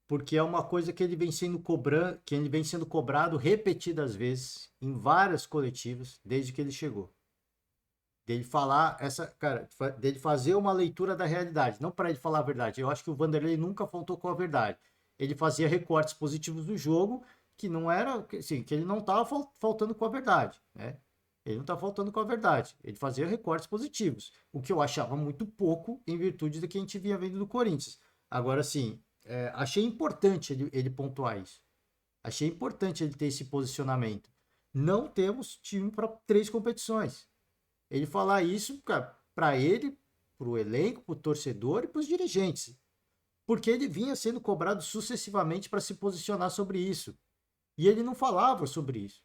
Speaker 1: porque é uma coisa que ele vem sendo cobrado repetidas vezes em várias coletivas desde que ele chegou. Dele falar dele fazer uma leitura da realidade, não para ele falar a verdade. Eu acho que o Vanderlei nunca faltou com a verdade. Ele fazia recortes positivos do jogo que não era, assim, que ele não estava faltando com a verdade, né? Ele não está faltando com a verdade. Ele fazia recortes positivos, o que eu achava muito pouco em virtude do que a gente vinha vendo do Corinthians. Agora, sim, achei importante ele pontuar isso. Achei importante ele ter esse posicionamento. Não temos time para 3 competições. Ele falar isso para ele, para o elenco, para o torcedor e para os dirigentes. Porque ele vinha sendo cobrado sucessivamente para se posicionar sobre isso. E ele não falava sobre isso.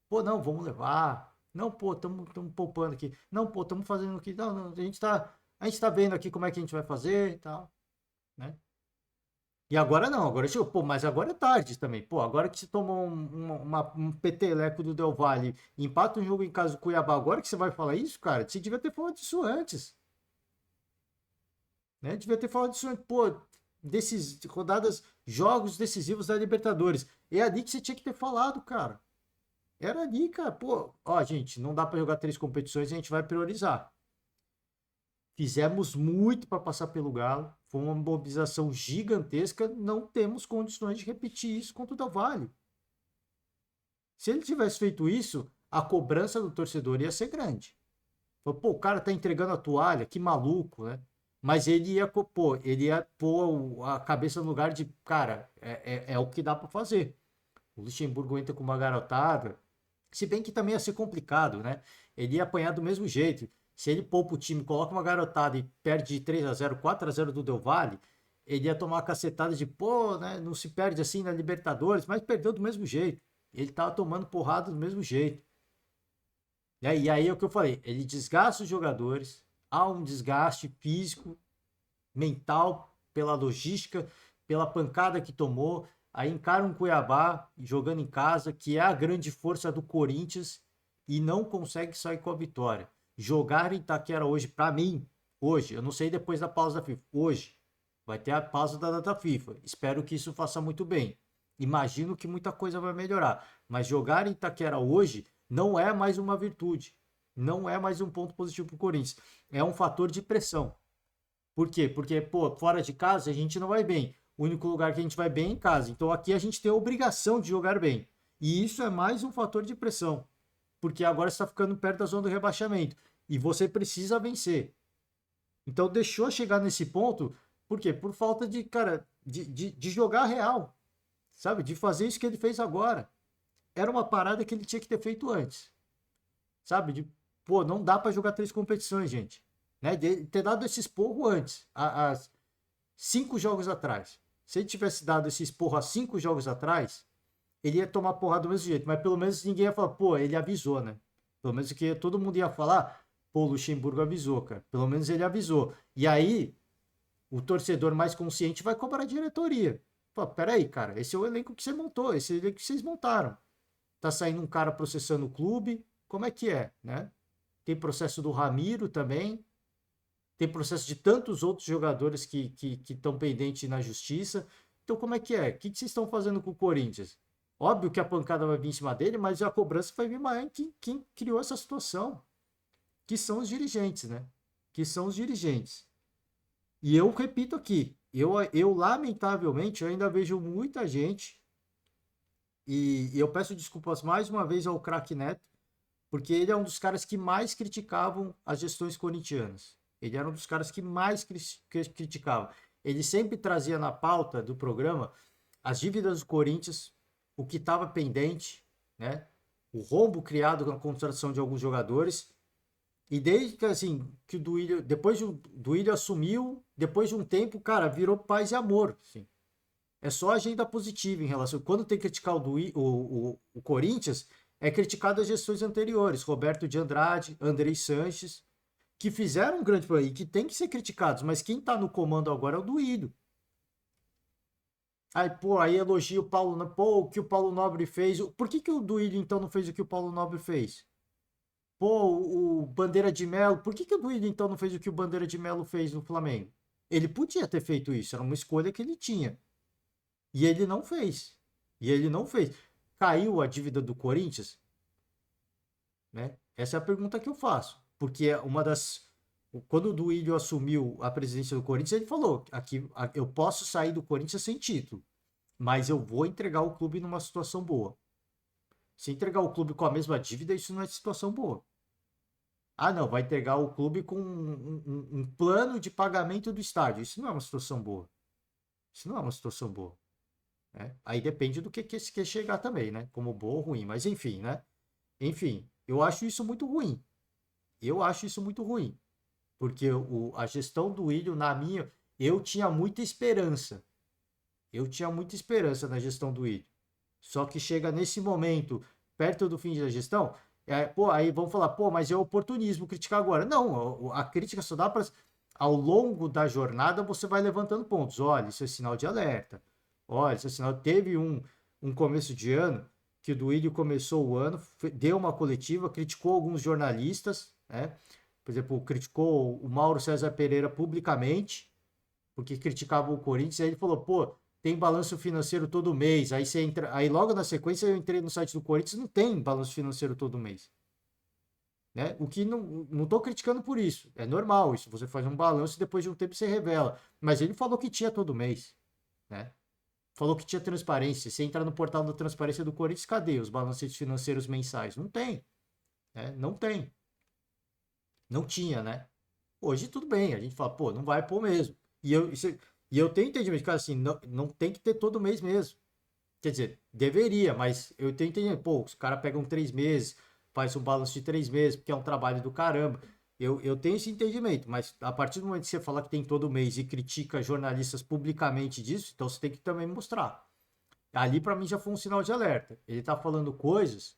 Speaker 1: Pô, não, vamos levar. Não, pô, estamos poupando aqui. Não, pô, estamos fazendo aqui. Não, a gente tá vendo aqui como é que a gente vai fazer e tal. Né? E agora não, agora chegou. Pô, mas agora é tarde também. Pô, agora que você tomou um peteleco do Del Valle e empata um jogo em casa do Cuiabá, agora que você vai falar isso, cara, você devia ter falado disso antes. Né? Devia ter falado disso antes. Pô, desses rodadas, jogos decisivos da Libertadores. É ali que você tinha que ter falado, cara. Era ali, cara. Pô, ó, gente, não dá pra jogar 3 competições, a gente vai priorizar. Fizemos muito para passar pelo Galo. Foi uma mobilização gigantesca. Não temos condições de repetir isso contra o Del Valle. Se ele tivesse feito isso, a cobrança do torcedor ia ser grande. Pô, o cara tá entregando a toalha, que maluco, né? Mas ele ia pôr a cabeça no lugar de, cara, é o que dá para fazer. O Luxemburgo entra com uma garotada, se bem que também ia ser complicado, né? Ele ia apanhar do mesmo jeito. Se ele poupa o time, coloca uma garotada e perde de 3-0, 4-0 do Del Valle, ele ia tomar uma cacetada de, pô, né? Não se perde assim na Libertadores, mas perdeu do mesmo jeito. Ele tava tomando porrada do mesmo jeito. E aí é o que eu falei, ele desgasta os jogadores, há um desgaste físico, mental, pela logística, pela pancada que tomou, aí encara um Cuiabá jogando em casa, que é a grande força do Corinthians, e não consegue sair com a vitória. Jogar em Itaquera hoje, para mim, hoje, eu não sei depois da pausa da FIFA, hoje, vai ter a pausa da data FIFA, espero que isso faça muito bem. Imagino que muita coisa vai melhorar, mas jogar em Itaquera hoje não é mais uma virtude, não é mais um ponto positivo para o Corinthians, é um fator de pressão. Por quê? Porque, pô, fora de casa a gente não vai bem. O único lugar que a gente vai bem é em casa. Então aqui a gente tem a obrigação de jogar bem. E isso é mais um fator de pressão. Porque agora você está ficando perto da zona do rebaixamento. E você precisa vencer. Então deixou chegar nesse ponto. Por quê? Por falta de, cara, de jogar real. Sabe? De fazer isso que ele fez agora. Era uma parada que ele tinha que ter feito antes. Sabe? Pô, não dá para jogar 3 competições, gente. Né? De ter dado esse esporro antes, há 5 jogos atrás. Se ele tivesse dado esse esporro há 5 jogos atrás, ele ia tomar porrada do mesmo jeito, mas pelo menos ninguém ia falar, pô, ele avisou, né? Pelo menos que todo mundo ia falar, pô, o Luxemburgo avisou, cara. Pelo menos ele avisou. E aí, o torcedor mais consciente vai cobrar a diretoria. Pô, peraí, cara, esse é o elenco que você montou, esse é o elenco que vocês montaram. Tá saindo um cara processando o clube, como é que é, né? Tem processo do Ramiro também, tem processo de tantos outros jogadores que estão pendentes na justiça. Então, como é que é? O que vocês estão fazendo com o Corinthians? Óbvio que a pancada vai vir em cima dele, mas a cobrança vai vir maior em quem criou essa situação. Que são os dirigentes, né? Que são os dirigentes. E eu repito aqui, eu lamentavelmente eu ainda vejo muita gente, e eu peço desculpas mais uma vez ao craque Neto, porque ele é um dos caras que mais criticavam as gestões corintianas. Ele era um dos caras que mais criticava. Ele sempre trazia na pauta do programa as dívidas do Corinthians, o que estava pendente, né? O rombo criado com a contratação de alguns jogadores. E desde que, assim, que o Duílio, depois do Duílio assumiu, depois de um tempo, cara, virou paz e amor. Assim. É só agenda positiva em relação. Quando tem que criticar o Corinthians, é criticado as gestões anteriores. Roberto de Andrade, Andrei Sanches, que fizeram um grande problema e que tem que ser criticados, mas quem tá no comando agora é o Duílio. Aí, pô, aí elogia o Paulo, pô, o que o Paulo Nobre fez. Por que o Duílio, então, não fez o que o Paulo Nobre fez? Pô, o Bandeira de Melo, por que o Duílio, então, não fez o que o Bandeira de Melo fez no Flamengo? Ele podia ter feito isso, era uma escolha que ele tinha. E ele não fez. E ele não fez. Caiu a dívida do Corinthians? Né? Essa é a pergunta que eu faço. Porque é uma das. Quando o Duílio assumiu a presidência do Corinthians, ele falou: aqui, eu posso sair do Corinthians sem título, mas eu vou entregar o clube numa situação boa. Se entregar o clube com a mesma dívida, isso não é situação boa. Ah, não, vai entregar o clube com um plano de pagamento do estádio. Isso não é uma situação boa. Isso não é uma situação boa. Né? Aí depende do que se quer chegar também, né? Como boa ou ruim. Mas enfim, né? Enfim, eu acho isso muito ruim. Eu acho isso muito ruim. Porque a gestão do Willian, na minha, eu tinha muita esperança. Eu tinha muita esperança na gestão do Willian. Só que chega nesse momento, perto do fim da gestão, pô, aí vão falar, pô, mas é oportunismo criticar agora. Não, a crítica só dá para. Ao longo da jornada, você vai levantando pontos. Olha, isso é sinal de alerta. Olha, isso é sinal. Teve um começo de ano que o Duílio começou o ano, deu uma coletiva, criticou alguns jornalistas, né? Por exemplo, criticou o Mauro César Pereira publicamente, porque criticava o Corinthians, e aí ele falou, pô, tem balanço financeiro todo mês. Aí você entra, aí logo na sequência eu entrei no site do Corinthians, não tem balanço financeiro todo mês. Né? O que não estou criticando por isso. É normal isso. Você faz um balanço e depois de um tempo você revela. Mas ele falou que tinha todo mês. Né? Falou que tinha transparência. Você entra no portal da transparência do Corinthians, cadê os balanços financeiros mensais? Não tem. Né? Não tem. Não tinha, né? Hoje tudo bem. A gente fala, pô, não vai pôr mesmo. E eu tenho entendimento, cara, assim, não tem que ter todo mês mesmo. Quer dizer, deveria, mas eu tenho entendimento. Pô, os caras pegam 3 meses, faz um balanço de 3 meses, porque é um trabalho do caramba. Eu tenho esse entendimento, mas a partir do momento que você fala que tem todo mês e critica jornalistas publicamente disso, então você tem que também mostrar. Ali para mim já foi um sinal de alerta. Ele tá falando coisas,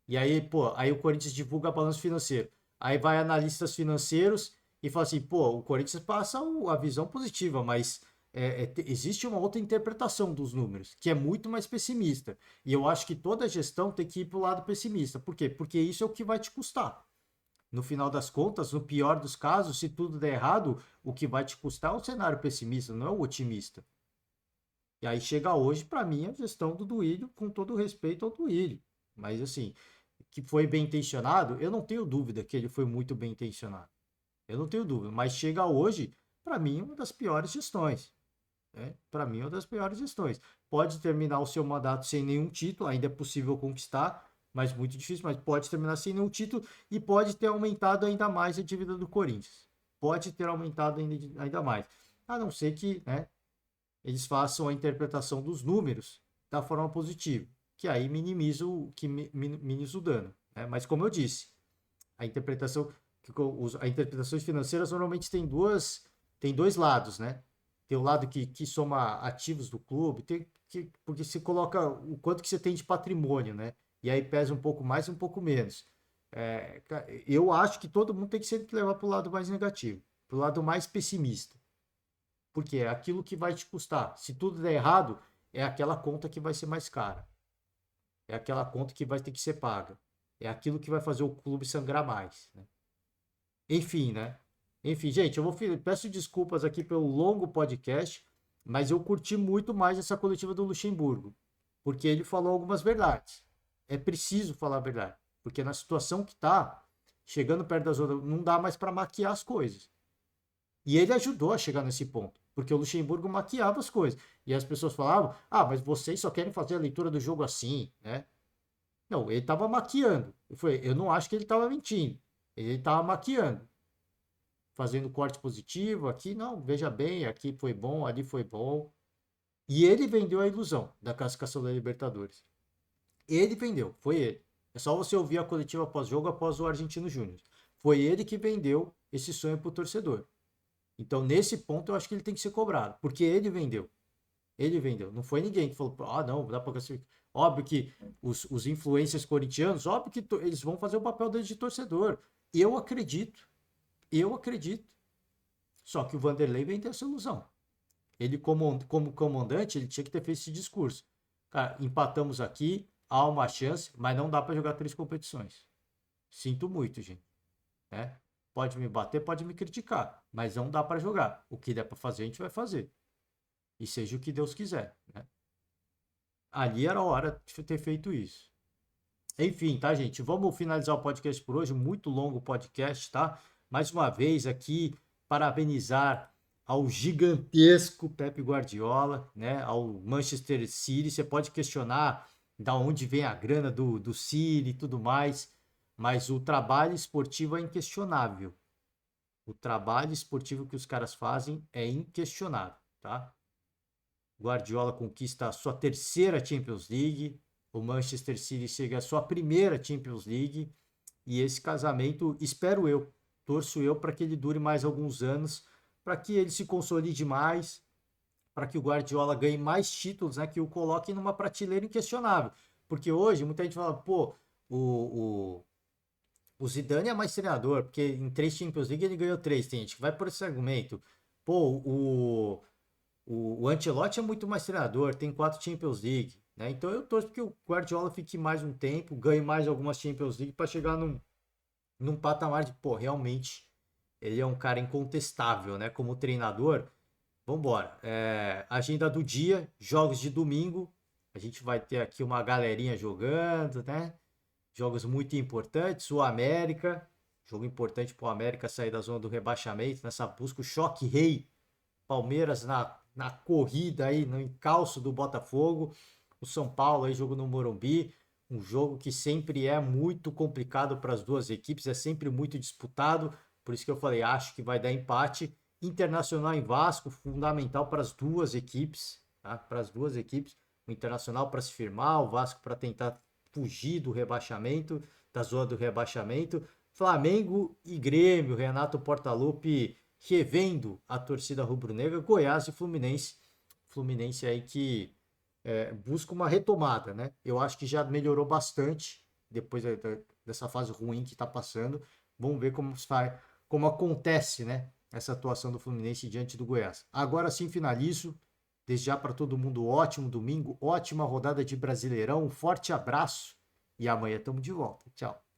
Speaker 1: e aí, pô, aí o Corinthians divulga balanço financeiro. Aí vai analistas financeiros e fala assim, pô, o Corinthians passa a visão positiva, mas existe uma outra interpretação dos números, que é muito mais pessimista. E eu acho que toda gestão tem que ir para o lado pessimista. Por quê? Porque isso é o que vai te custar. No final das contas, no pior dos casos, se tudo der errado, o que vai te custar é o cenário pessimista, não é o otimista. E aí chega hoje, para mim, a gestão do Duílio, com todo o respeito ao Duílio. Mas assim, que foi bem intencionado, eu não tenho dúvida que ele foi muito bem intencionado. Eu não tenho dúvida. Mas chega hoje, para mim, uma das piores gestões. Né? Para mim, é uma das piores gestões. Pode terminar o seu mandato sem nenhum título, ainda é possível conquistar, mas muito difícil, mas pode terminar sem nenhum título e pode ter aumentado ainda mais a dívida do Corinthians. Pode ter aumentado ainda mais. A não ser que, né, eles façam a interpretação dos números da forma positiva, que aí minimiza o dano. Né? Mas como eu disse, a interpretações financeiras normalmente tem dois lados, né? Tem o lado que soma ativos do clube, porque se coloca o quanto que você tem de patrimônio, né? E aí pesa um pouco mais e um pouco menos. Eu acho que todo mundo tem que sempre levar para o lado mais negativo, para o lado mais pessimista. Porque é aquilo que vai te custar. Se tudo der errado, é aquela conta que vai ser mais cara. É aquela conta que vai ter que ser paga. É aquilo que vai fazer o clube sangrar mais. Né? Enfim, né? Enfim, gente, peço desculpas aqui pelo longo podcast, mas eu curti muito mais essa coletiva do Luxemburgo, porque ele falou algumas verdades. É preciso falar a verdade, porque na situação que tá, chegando perto da zona, não dá mais para maquiar as coisas. E ele ajudou a chegar nesse ponto, porque o Luxemburgo maquiava as coisas. E as pessoas falavam, mas vocês só querem fazer a leitura do jogo assim, né? Não, ele estava maquiando. Eu não acho que ele estava mentindo. Ele estava maquiando. Fazendo corte positivo, aqui não, veja bem, aqui foi bom, ali foi bom. E ele vendeu a ilusão da classificação da Libertadores. Ele vendeu, foi ele. É só você ouvir a coletiva pós-jogo após o Argentino Júnior. Foi ele que vendeu esse sonho para o torcedor. Então, nesse ponto, eu acho que ele tem que ser cobrado, porque ele vendeu. Ele vendeu. Não foi ninguém que falou, não, dá para classificar. Óbvio que os influencers corintianos, óbvio que eles vão fazer o papel deles de torcedor. Eu acredito. Só que o Vanderlei vendeu essa ilusão. Ele, como comandante, ele tinha que ter feito esse discurso. Cara, empatamos aqui, há uma chance, mas não dá para jogar 3 competições. Sinto muito, gente. Né? Pode me bater, pode me criticar, mas não dá para jogar. O que der para fazer, a gente vai fazer. E seja o que Deus quiser. Né? Ali era a hora de ter feito isso. Enfim, tá, gente? Vamos finalizar o podcast por hoje. Muito longo o podcast, tá? Mais uma vez aqui, parabenizar ao gigantesco Pep Guardiola, né? Ao Manchester City. Você pode questionar da onde vem a grana do City e tudo mais, mas o trabalho esportivo é inquestionável. O trabalho esportivo que os caras fazem é inquestionável, tá? Guardiola conquista a sua 3ª Champions League, o Manchester City chega à sua 1ª Champions League, e esse casamento, espero eu, torço eu para que ele dure mais alguns anos, para que ele se consolide mais, para que o Guardiola ganhe mais títulos, né, que o coloque numa prateleira inquestionável. Porque hoje muita gente fala, pô, o Zidane é mais treinador, porque em 3 Champions League ele ganhou 3. Tem gente que vai por esse argumento. Pô, o Ancelotti é muito mais treinador, tem 4 Champions League. Né? Então eu torço que o Guardiola fique mais um tempo, ganhe mais algumas Champions League para chegar num patamar de, pô, realmente ele é um cara incontestável, né? Como treinador, Vambora. Agenda do dia, jogos de domingo. A gente vai ter aqui uma galerinha jogando, né? Jogos muito importantes. O América, jogo importante para o América sair da zona do rebaixamento, nessa busca. O choque rei. Palmeiras na corrida aí, no encalço do Botafogo. O São Paulo aí, jogo no Morumbi. Um jogo que sempre é muito complicado para as duas equipes, é sempre muito disputado. Por isso que eu falei, acho que vai dar empate. Internacional em Vasco, fundamental para as duas equipes, tá? Para as duas equipes. O Internacional para se firmar, o Vasco para tentar fugir do rebaixamento, da zona do rebaixamento. Flamengo e Grêmio, Renato Portaluppi revendo a torcida rubro-negra, Goiás e Fluminense. Fluminense aí que busca uma retomada, né? Eu acho que já melhorou bastante depois dessa fase ruim que está passando. Vamos ver como acontece, né? Essa atuação do Fluminense diante do Goiás. Agora sim finalizo. Desde já para todo mundo, ótimo domingo, ótima rodada de Brasileirão. Um forte abraço e amanhã estamos de volta. Tchau.